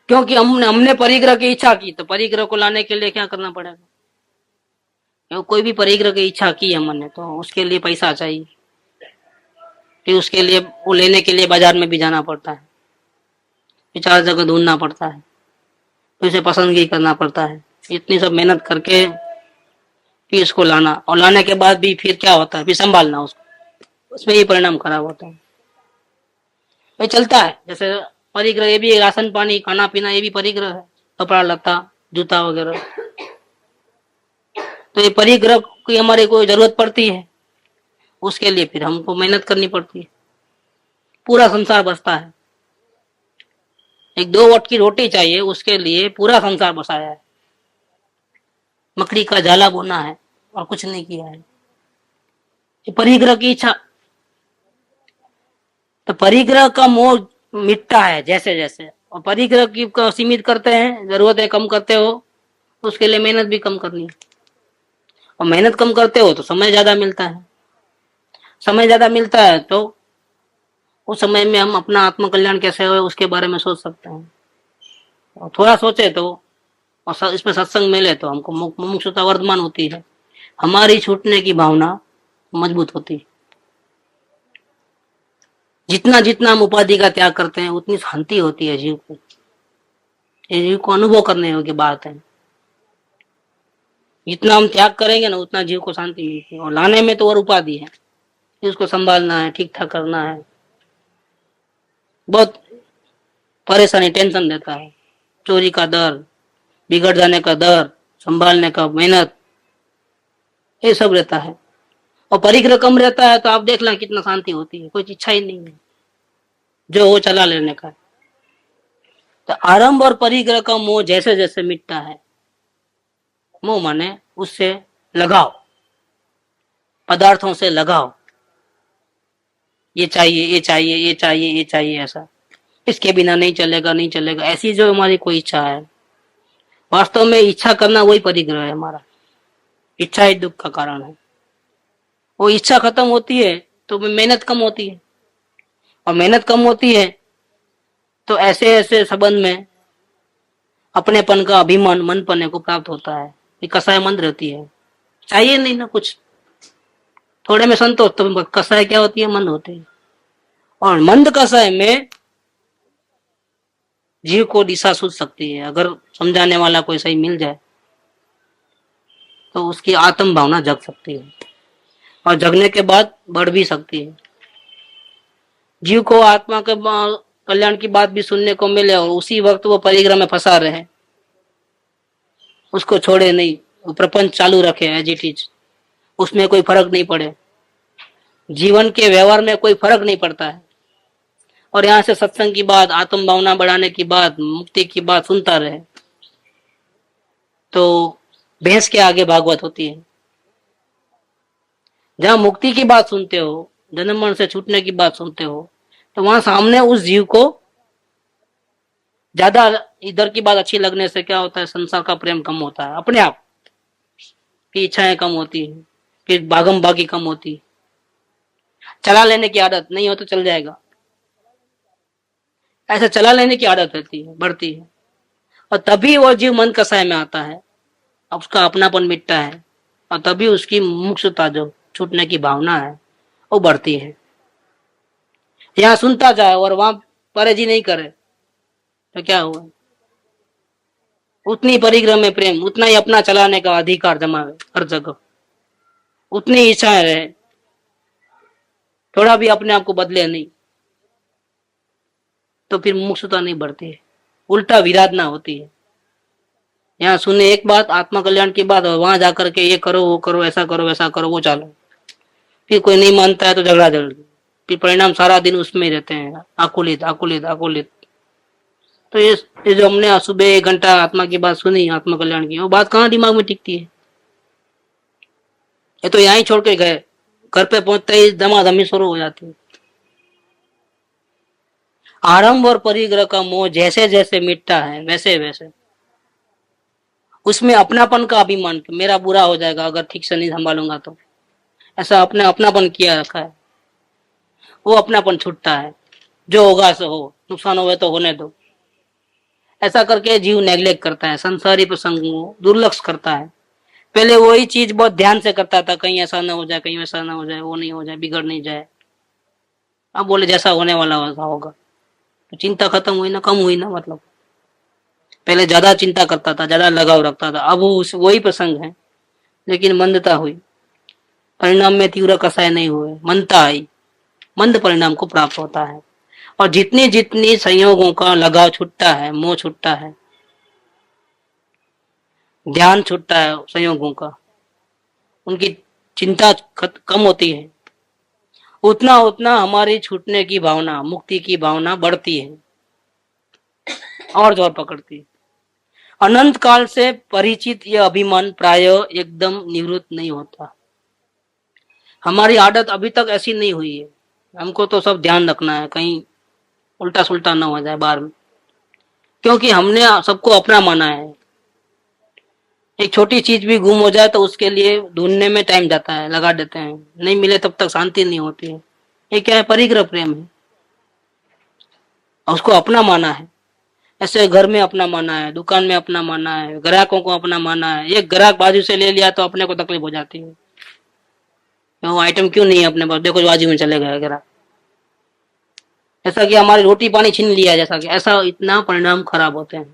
S2: क्योंकि हमने परिग्रह की इच्छा की, तो परिग्रह को लाने के लिए क्या करना पड़ेगा? कोई भी परिग्रह की इच्छा की हमने, तो उसके लिए पैसा चाहिए, फिर उसके लिए वो लेने के लिए बाजार में भी जाना पड़ता है, फिर 4 जगह ढूंढना पड़ता है, फिर उसे पसंदगी करना पड़ता है। इतनी सब मेहनत करके फिर इसको लाना, और लाने के बाद भी फिर क्या होता है? फिर संभालना उसको, उसमें ये परिणाम खराब होता है। ये चलता है। जैसे परिग्रह, ये भी राशन पानी खाना पीना, ये भी परिग्रह है, कपड़ा लत्ता जूता वगैरह। तो ये परिग्रह की हमारी कोई जरूरत पड़ती है, उसके लिए फिर हमको मेहनत करनी पड़ती है। पूरा संसार बसता है। एक 2 वक्त की रोटी चाहिए, उसके लिए पूरा संसार बसाया है। मकड़ी का जाला बोना है और कुछ नहीं किया है। ये परिग्रह की इच्छा, तो परिग्रह का मोह मिटता है जैसे जैसे, और परिग्रह की को सीमित करते हैं, जरूरतें कम करते हो, उसके लिए मेहनत भी कम करनी है। और मेहनत कम करते हो तो समय ज्यादा मिलता है। समय ज्यादा मिलता है तो उस समय में हम अपना आत्मकल्याण कैसे हो उसके बारे में सोच सकते हैं। और थोड़ा सोचे तो, और इसमें सत्संग मिले तो हमको मुमुक्षुता वर्धमान होती है, हमारी छूटने की भावना मजबूत होती है। जितना जितना हम उपाधि का त्याग करते हैं, उतनी शांति होती है जीव को। ये जीव को अनुभव करने योग्य बात है। जितना हम त्याग करेंगे ना, उतना जीव को शांति मिलती है। और लाने में तो और उपाधि है, उसको संभालना है, ठीक ठाक करना है, बहुत परेशानी, टेंशन देता है। चोरी का डर, बिगड़ जाने का डर, संभालने का मेहनत, ये सब रहता है। और परिग्रह कम रहता है तो आप देख लें कितना शांति होती है, कोई इच्छा ही नहीं है, जो हो चला लेने का। तो आरंभ और परिग्रह का मोह जैसे जैसे मिटता है, मोह माने उससे लगाव, पदार्थों से लगाव, ये चाहिए ये चाहिए ये चाहिए ये चाहिए, ऐसा, इसके बिना नहीं चलेगा नहीं चलेगा, ऐसी जो हमारी कोई इच्छा है। वास्तव में इच्छा करना वही परिग्रह है हमारा। इच्छा ही दुख का कारण है। वो इच्छा खत्म होती है तो मेहनत कम होती है। और मेहनत कम होती है तो ऐसे ऐसे संबंध में अपनेपन का अभिमान मन पने को प्राप्त होता है। ये कसाय मंद रहती है, चाहिए नहीं ना कुछ, थोड़े में संतोष। तो कसाय क्या होती है? मंद होती है। और मंद कसाय में जीव को दिशा सूझ सकती है। अगर समझाने वाला कोई सही मिल जाए तो उसकी आत्म भावना जग सकती है और जगने के बाद बढ़ भी सकती है। जीव को आत्मा के कल्याण की बात भी सुनने को मिले और उसी वक्त वो परिग्रह में फंसा रहे, उसको छोड़े नहीं, वो प्रपंच चालू रखे एज इट इज, उसमें कोई फर्क नहीं पड़े, जीवन के व्यवहार में कोई फर्क नहीं पड़ता है। और यहाँ से सत्संग की बात, आत्म भावना बढ़ाने की बात, मुक्ति की बात सुनता रहे तो भैंस के आगे भागवत होती है। जहां मुक्ति की बात सुनते हो, जन्म मरण से छूटने की बात सुनते हो, तो वहां सामने उस जीव को ज्यादा इधर की बात अच्छी लगने से क्या होता है? संसार का प्रेम कम होता है, अपने आप की इच्छाएं कम होती है, फिर भागम भागी कम होती है। चला लेने की आदत नहीं हो तो चल जाएगा, ऐसा चला लेने की आदत रहती है, बढ़ती है। और तभी वो जीव मन कसाय में आता है, उसका अपनापन मिटता है और तभी उसकी मुक्तता, जो छूटने की भावना है, वो बढ़ती है। यहाँ सुनता जाए और वहां परहेजी नहीं करे तो क्या हुआ? उतनी परिग्रह में प्रेम, उतना ही अपना चलाने का अधिकार जमावे हर जगह, उतनी इच्छाएं रहे, थोड़ा भी अपने आप को बदले नहीं, तो फिर मुक्तता नहीं बढ़ती है, उल्टा विराधना होती है। यहाँ सुने एक बात, आत्मा कल्याण की बात, और वहां जाकर के ये करो वो करो, ऐसा करो वैसा करो, वो चालो, फिर कोई नहीं मानता है तो झगड़ा झगड़, फिर परिणाम सारा दिन उसमें ही रहते हैं, आकुलित आकुलित आकुलित। तो ये जो हमने सुबह 1 घंटा आत्मा की बात सुनी, आत्मा कल्याण की, वो बात कहाँ दिमाग में टिकती है? ये तो यहाँ ही छोड़ के गए, घर पे पहुंचते ही दमादमी शुरू हो जाती है। आरंभ और परिग्रह का मोह जैसे जैसे मिटता है वैसे वैसे उसमें अपनापन का अभिमान, मेरा बुरा हो जाएगा अगर ठीक से नहीं संभालूंगा तो, ऐसा अपने अपनापन किया रखा है, वो अपनापन छूटता है। जो होगा सो हो, नुकसान हो तो होने दो, ऐसा करके जीव नेग्लेक्ट करता है, संसारी प्रसंगों दुर्लक्ष करता है। पहले वही चीज बहुत ध्यान से करता था, कहीं ऐसा ना हो जाए, कहीं वैसा ना हो जाए, वो नहीं हो जाए, बिगड़ नहीं जाए। अब बोले जैसा होने वाला वैसा होगा, तो चिंता खत्म हुई ना, कम हुई ना। मतलब पहले ज्यादा चिंता करता था, ज्यादा लगाव रखता था, अब वही प्रसंग है लेकिन मंदता हुई, परिणाम में तीव्र कसाय नहीं हुए, मंदता आई, मंद परिणाम को प्राप्त होता है। और जितनी जितनी संयोगों का लगाव छूटता है, मोह छूटता है, ध्यान छूटता है संयोगों का, उनकी चिंता कम होती है, उतना उतना हमारी छूटने की भावना, मुक्ति की भावना बढ़ती है और जोर पकड़ती है। अनंत काल से परिचित यह अभिमान प्राय एकदम निवृत्त नहीं होता। हमारी आदत अभी तक ऐसी नहीं हुई है, हमको तो सब ध्यान रखना है कहीं उल्टा सुल्टा ना हो जाए बाहर में, क्योंकि हमने सबको अपना माना है। एक छोटी चीज भी गुम हो जाए तो उसके लिए ढूंढने में टाइम जाता है, लगा देते हैं, नहीं मिले तब तक शांति नहीं होती है। ये क्या है? परिग्रह प्रेम है, और उसको अपना माना है। ऐसे घर में अपना माना है, दुकान में अपना माना है, ग्राहकों को अपना माना है। एक ग्राहक बाजू से ले लिया तो अपने को तकलीफ हो जाती है, वो आइटम क्यों नहीं है अपने पास, देखो बाजू में चले गए ग्राहक, ऐसा कि हमारी रोटी पानी छीन लिया, जैसा कि ऐसा इतना परिणाम खराब होते हैं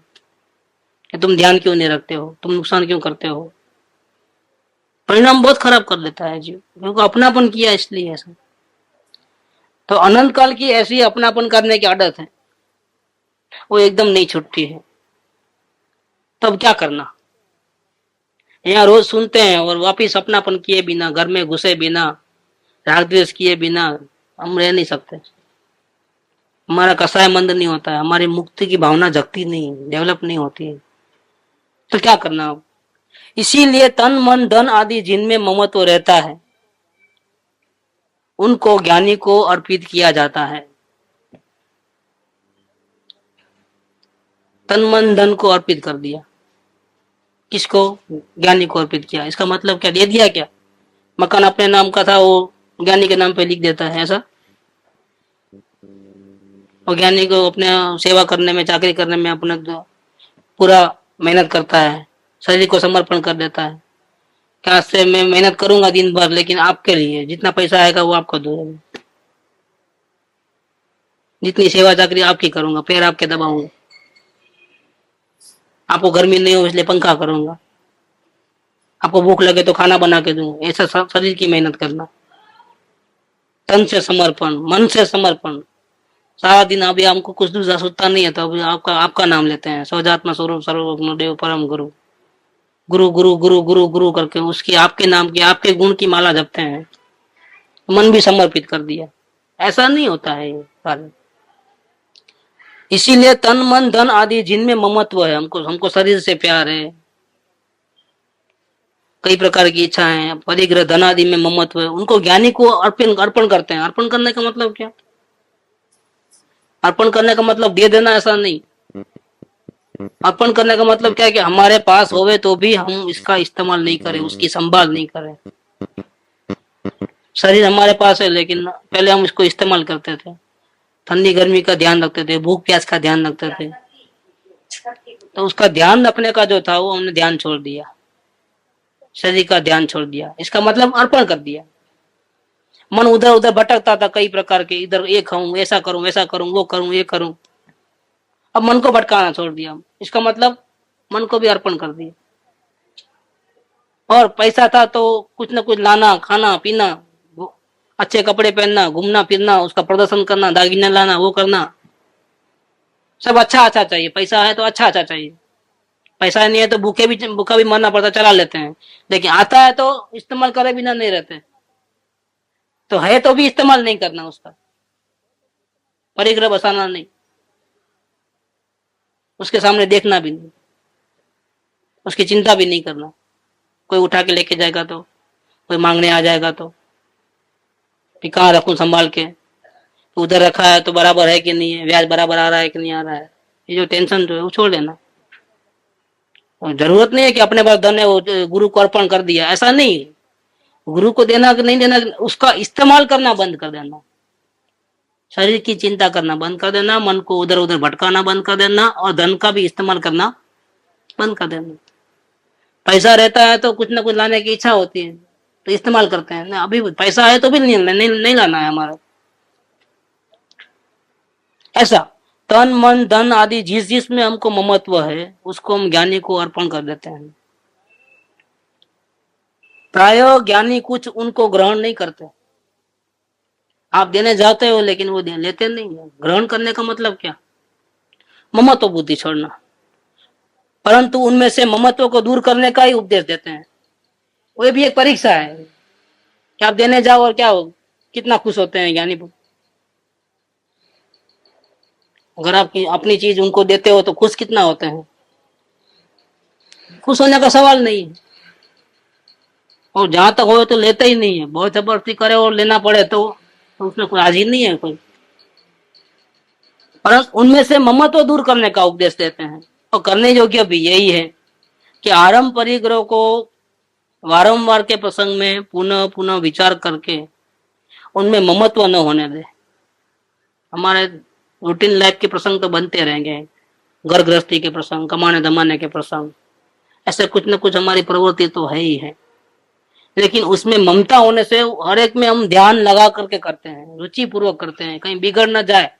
S2: कि तुम ध्यान क्यों नहीं रखते हो, तुम नुकसान क्यों करते हो। परिणाम बहुत खराब कर देता है जीव, क्योंकि अपनापन किया इसलिए ऐसा। तो अनंत काल की ऐसी अपनापन करने की आदत है, वो एकदम नहीं छूटती है। तब क्या करना? यहाँ रोज सुनते हैं और वापिस अपनापन किए बिना, घर में घुसे बिना, राग द्वेष किए बिना हम रह नहीं सकते। हमारा कसाय मंद नहीं होता है, हमारी मुक्ति की भावना जगती नहीं, डेवलप नहीं होती है। तो क्या करना? इसीलिए तन मन धन आदि जिनमें ममत्व रहता है उनको ज्ञानी को अर्पित किया जाता है। तन मन धन को अर्पित कर दिया, किसको? ज्ञानी को अर्पित किया। इसका मतलब क्या? दे दिया क्या? मकान अपने नाम का था, वो ज्ञानी के नाम पे लिख देता है, ऐसा? और ज्ञानी को अपने सेवा करने में, चाकरी करने में अपने पूरा मेहनत करता है, शरीर को समर्पण कर देता है। क्या से मैं मेहनत करूंगा दिन भर, लेकिन आपके लिए जितना पैसा आएगा वो आपको दूंगा, जितनी सेवा चाकरी आपकी करूंगा, पैर आपके दबाऊंगा, आपको गर्मी नहीं हो इसलिए पंखा करूंगा, आपको भूख लगे तो खाना बना के दूंगा। ऐसा शरीर की मेहनत करना, तन से समर्पण, मन से समर्पण। सारा दिन अभी हमको कुछ दूसरा सोचता नहीं है, तो अभी आपका आपका नाम लेते हैं, सौजात्मा स्वरूप सर्वज्ञ देव परम गुरु, गुरु गुरु गुरु गुरु गुरु करके उसकी, आपके नाम की, आपके गुण की माला जपते हैं, मन भी समर्पित कर दिया। ऐसा नहीं होता है ये कार्य। इसीलिए तन मन धन आदि जिनमें ममत्व है, हमको हमको शरीर से प्यार है, कई प्रकार की इच्छाएं हैं, परिग्रह धन आदि में ममत्व है, उनको ज्ञानी को अर्पण अर्पण करते हैं। अर्पण करने का मतलब क्या? अर्पण करने का मतलब दे देना, ऐसा नहीं। अर्पण करने का मतलब क्या है कि हमारे पास होवे तो भी हम इसका इस्तेमाल नहीं करें, उसकी संभाल नहीं करें। शरीर हमारे पास है, लेकिन पहले हम इसको इस्तेमाल करते थे, ठंडी गर्मी का ध्यान रखते थे, भूख प्यास का ध्यान रखते थे, तो उसका ध्यान रखने का जो था वो हमने ध्यान छोड़ दिया, शरीर का ध्यान छोड़ दिया। इसका मतलब अर्पण कर दिया। मन उधर उधर भटकता था कई प्रकार के, इधर ये खाऊं, ऐसा करूं, वैसा करूं, वो करूं, ये करूं। अब मन को भटकाना छोड़ दिया, इसका मतलब मन को भी अर्पण कर दिया। और पैसा था तो कुछ ना कुछ लाना, खाना पीना, अच्छे कपड़े पहनना, घूमना फिरना, उसका प्रदर्शन करना, दागिने लाना, वो करना, सब अच्छा अच्छा चाहिए। पैसा है तो अच्छा अच्छा चाहिए, पैसा नहीं है तो भूखा भी मरना पड़ता, चला लेते हैं। लेकिन आता है तो इस्तेमाल करे बिना नहीं रहते, तो है तो भी इस्तेमाल नहीं करना, उसका परिग्रह बसाना नहीं, उसके सामने देखना भी नहीं, उसकी चिंता भी नहीं करना। कोई उठा के लेके जाएगा तो, कोई मांगने आ जाएगा तो कि कहाँ रखूं संभाल के, तो उधर रखा है तो बराबर है कि नहीं है, ब्याज बराबर आ रहा है कि नहीं आ रहा है, ये जो टेंशन जो है वो छोड़ देना। और जरूरत नहीं है कि अपने पास धन है वो गुरु को अर्पण कर दिया, ऐसा नहीं। गुरु को देना कि नहीं देना, उसका इस्तेमाल करना बंद कर देना, शरीर की चिंता करना बंद कर देना, मन को उधर उधर भटकाना बंद कर देना, और धन का भी इस्तेमाल करना बंद कर देना। पैसा रहता है तो कुछ ना कुछ लाने की इच्छा होती है तो इस्तेमाल करते हैं ना, अभी पैसा है तो भी नहीं लाना है हमारा। ऐसा तन मन धन आदि जिस जिसमें हमको ममत्व है, उसको हम ज्ञानी को अर्पण कर देते हैं। प्राय ज्ञानी कुछ उनको ग्रहण नहीं करते। आप देने जाते हो लेकिन वो लेते नहीं है। ग्रहण करने का मतलब क्या? ममत्व बुद्धि छोड़ना। परंतु उनमें से ममत्व को दूर करने का ही उपदेश देते हैं। वो भी एक परीक्षा है कि आप देने जाओ और क्या हो, कितना खुश होते हैं ज्ञानी। अगर आप अपनी चीज उनको देते हो तो खुश कितना होते हैं? खुश होने का सवाल नहीं है। और जहां तक हो तो लेते ही नहीं है, बहुत जबरदस्ती करे और लेना पड़े तो उसमें कोई हाजिर नहीं है कोई। परंतु उनमें से ममत्व दूर करने का उपदेश देते हैं। और करने योग्य भी यही है कि आरंभ परिग्रह को वारंवार के प्रसंग में पुनः पुनः विचार करके उनमें ममत्व न होने दे। हमारे रूटीन लाइफ के प्रसंग तो बनते रहेंगे, घर गृहस्थी के प्रसंग, कमाने दमाने के प्रसंग, ऐसे कुछ न कुछ हमारी प्रवृत्ति तो है ही है। लेकिन उसमें ममता होने से हर एक में हम ध्यान लगा करके करते हैं, रुचि पूर्वक करते हैं, कहीं बिगड़ न जाए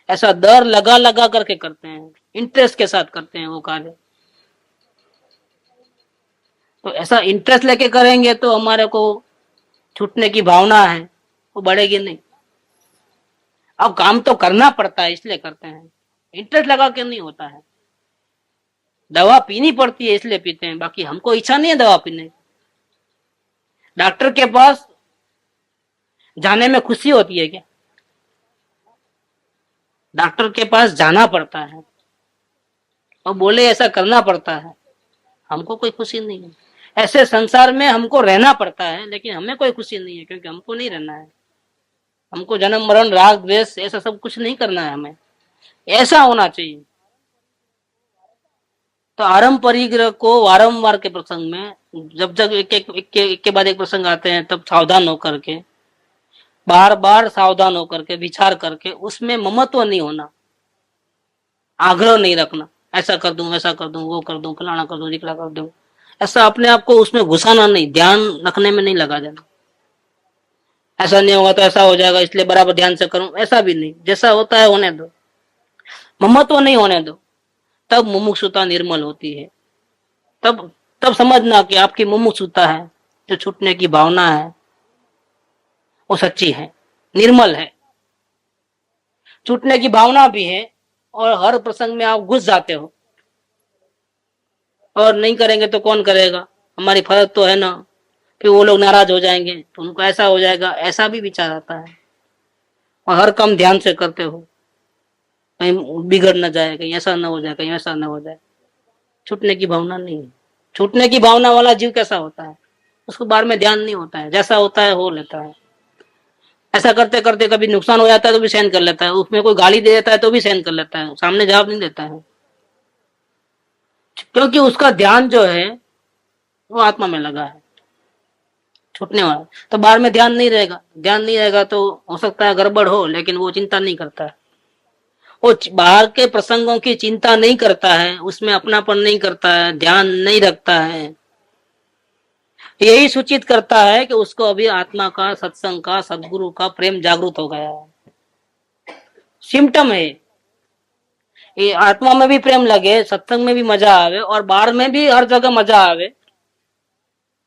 S2: ऐसा डर लगा लगा करके करते हैं, इंटरेस्ट के साथ करते हैं वो कार्य। तो ऐसा इंटरेस्ट लेके करेंगे तो हमारे को छूटने की भावना है वो बढ़ेगी नहीं। अब काम तो करना पड़ता है इसलिए करते हैं, इंटरेस्ट लगा के नहीं होता है। दवा पीनी पड़ती है इसलिए पीते हैं, बाकी हमको इच्छा नहीं है दवा पीने की। डॉक्टर के पास जाने में खुशी होती है क्या? डॉक्टर के पास जाना पड़ता है और बोले ऐसा करना पड़ता है, हमको कोई खुशी नहीं है। ऐसे संसार में हमको रहना पड़ता है लेकिन हमें कोई खुशी नहीं है, क्योंकि हमको नहीं रहना है। हमको जन्म मरण राग द्वेष ऐसा सब कुछ नहीं करना है, हमें ऐसा होना चाहिए। तो आरंभ परिग्रह को वारंवार के प्रसंग में जब जब एक के बाद एक प्रसंग आते हैं तब सावधान होकर के, बार बार सावधान होकर के विचार करके उसमें ममत्व नहीं होना, आग्रह नहीं रखना, ऐसा कर दूं, वैसा कर दूं, वो कर दूं, फलाना कर दूं, ढिकला कर दूं। ऐसा अपने आप को उसमें घुसाना नहीं, ध्यान रखने में नहीं लगा जाना। ऐसा नहीं होगा तो ऐसा हो जाएगा, इसलिए बराबर ध्यान से करूं, ऐसा भी नहीं। जैसा होता है होने दो, ममत्व नहीं होने दो, तब मुमुक्षुता निर्मल होती है। तब तब समझना कि आपकी मुमुक्षुता है, जो छूटने की भावना है, वो सच्ची है, निर्मल है। छूटने की भावना भी है और हर प्रसंग में आप घुस जाते हो, और नहीं करेंगे तो कौन करेगा, हमारी फर्ज तो है ना, फिर वो लोग नाराज हो जाएंगे तो उनको ऐसा हो जाएगा, ऐसा भी विचार आता है। और हर काम ध्यान से करते हो, कहीं बिगड़ न जाए, कहीं ऐसा न हो जाए, कहीं ऐसा न हो जाए। छूटने की भावना नहीं है। छूटने की भावना वाला जीव कैसा होता है, उसको बार में ध्यान नहीं होता है, जैसा होता है हो लेता है। ऐसा करते करते कभी नुकसान हो जाता है तो भी सहन कर लेता है, उसमें कोई गाली दे देता है तो भी सहन कर लेता है, सामने जवाब नहीं देता है, क्योंकि उसका ध्यान जो है वो आत्मा में लगा है। छूटने वाला तो बाहर में ध्यान नहीं रहेगा, ध्यान नहीं रहेगा तो हो सकता है गड़बड़ हो, लेकिन वो चिंता नहीं करता है। वो बाहर के प्रसंगों की चिंता नहीं करता है, उसमें अपनापन नहीं करता है, ध्यान नहीं रखता है। यही सूचित करता है कि उसको अभी आत्मा का, सत्संग का, सदगुरु का प्रेम जागृत हो गया है। सिम्टम है ये, आत्मा में भी प्रेम लगे, सत्संग में भी मजा आवे और बाहर में भी हर जगह मजा आवे,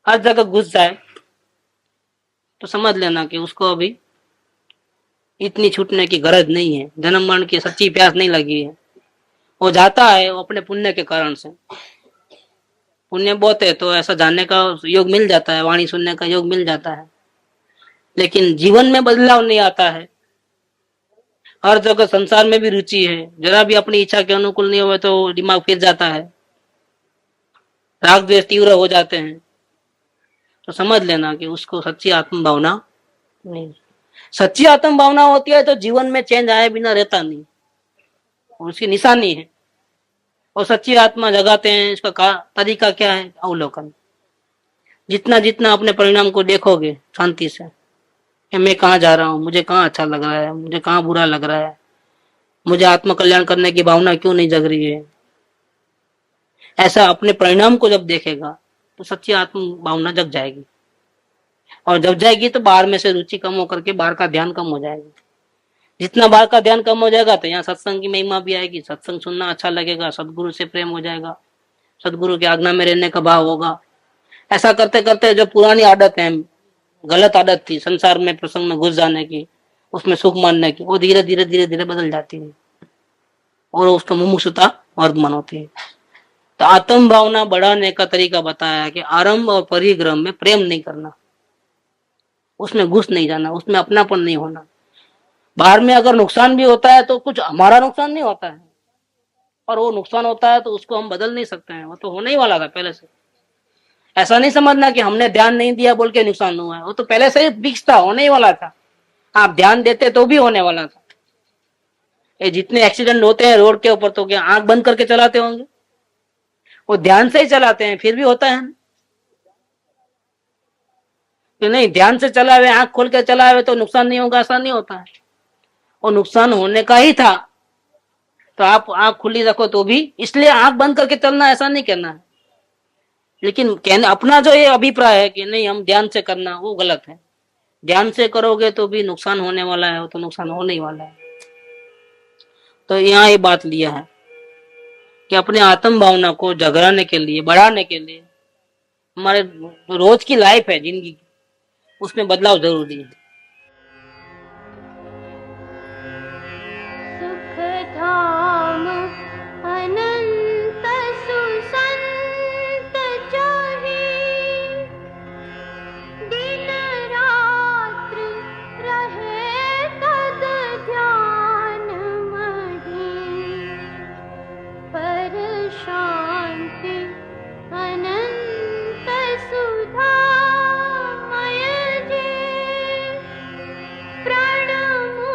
S2: हर जगह घुस जाए, तो समझ लेना कि उसको अभी इतनी छूटने की गरज नहीं है, जन्म मरण की सच्ची प्यास नहीं लगी है। वो जाता है वो अपने पुण्य के कारण से, पुण्य बहुत है तो ऐसा जानने का योग मिल जाता है, वाणी सुनने का योग मिल जाता है, लेकिन जीवन में बदलाव नहीं आता है। हर जगह संसार में भी रुचि है, जरा भी अपनी इच्छा के अनुकूल नहीं हुए तो दिमाग फिर जाता है, राग द्वेष तीव्र हो जाते हैं। तो समझ लेना कि उसको सच्ची आत्म भावना नहीं। सच्ची आत्म भावना होती है तो जीवन में चेंज आए बिना रहता नहीं, उसकी निशानी है। और सच्ची आत्मा जगाते हैं, इसका तरीका क्या है, अवलोकन। जितना जितना अपने परिणाम को देखोगे शांति से कि मैं कहाँ जा रहा हूँ, मुझे कहाँ अच्छा लग रहा है, मुझे कहाँ बुरा लग रहा है, मुझे आत्म कल्याण करने की भावना क्यों नहीं जग रही है, ऐसा अपने परिणाम को जब देखेगा तो सच्ची आत्म भावना जग जाएगी। और जब जाएगी तो बाहर में से रुचि कम होकर के बाहर का ध्यान कम हो जाएगा। जितना बाहर का ध्यान कम हो जाएगा तो यहाँ सत्संग की महिमा भी आएगी, सत्संग सुनना अच्छा लगेगा, सदगुरु से प्रेम हो जाएगा, सदगुरु की आज्ञा में रहने का भाव होगा। ऐसा करते करते जो पुरानी आदत है, गलत आदत थी संसार में प्रसंग में घुस जाने की, उसमें सुख मानने की, वो धीरे धीरे धीरे धीरे बदल जाती है और उसको मुमुक्षुता वर्धमान होती है। तो आत्म भावना बढ़ाने का तरीका बताया कि आरंभ और परिग्रह में प्रेम नहीं करना, उसमें घुस नहीं जाना, उसमें अपनापन नहीं होना। बाहर में अगर नुकसान भी होता है तो कुछ हमारा नुकसान नहीं होता है, और वो नुकसान होता है तो उसको हम बदल नहीं सकते हैं, वो तो होने ही वाला था पहले से। ऐसा नहीं समझना कि हमने ध्यान नहीं दिया बोल के नुकसान हुआ है, वो तो पहले से ही फिक्स था, होने ही वाला था। आप ध्यान देते तो भी होने वाला था। ये जितने एक्सीडेंट होते हैं रोड के ऊपर, तो क्या आंख बंद करके चलाते होंगे? वो ध्यान से ही चलाते हैं, फिर भी होता है ना कि नहीं? ध्यान से चला हुए, आंख खोल के चला हुए तो नुकसान नहीं होगा, ऐसा नहीं होता है। वो नुकसान होने का ही था, तो आप आंख खुली रखो तो भी, इसलिए आंख बंद करके चलना ऐसा नहीं करना है। लेकिन कहने अपना जो ये अभिप्राय है कि नहीं हम ध्यान से करना, वो गलत है। ध्यान से करोगे तो भी नुकसान होने वाला है, तो नुकसान होने ही वाला है। तो यहाँ ये बात लिया है कि अपने आत्म भावना को जगाने के लिए, बढ़ाने के लिए, हमारे रोज की लाइफ है जिंदगी की, उसमें बदलाव जरूरी है।
S3: सुख धाम अनंत सुसंत जाहि, दिन रात्र रहे तद ध्यान महि, पर शांति अनंत सुधा मय जे, प्रणमु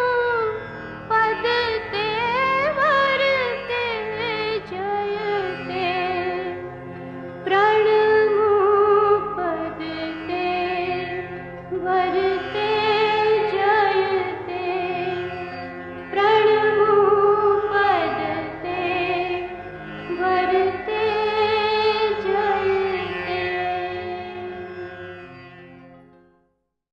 S3: पद तेवर ते जयते, प्रणमु पद तेवर ते जयते, प्रणमु पद तेवर ते जयते। करते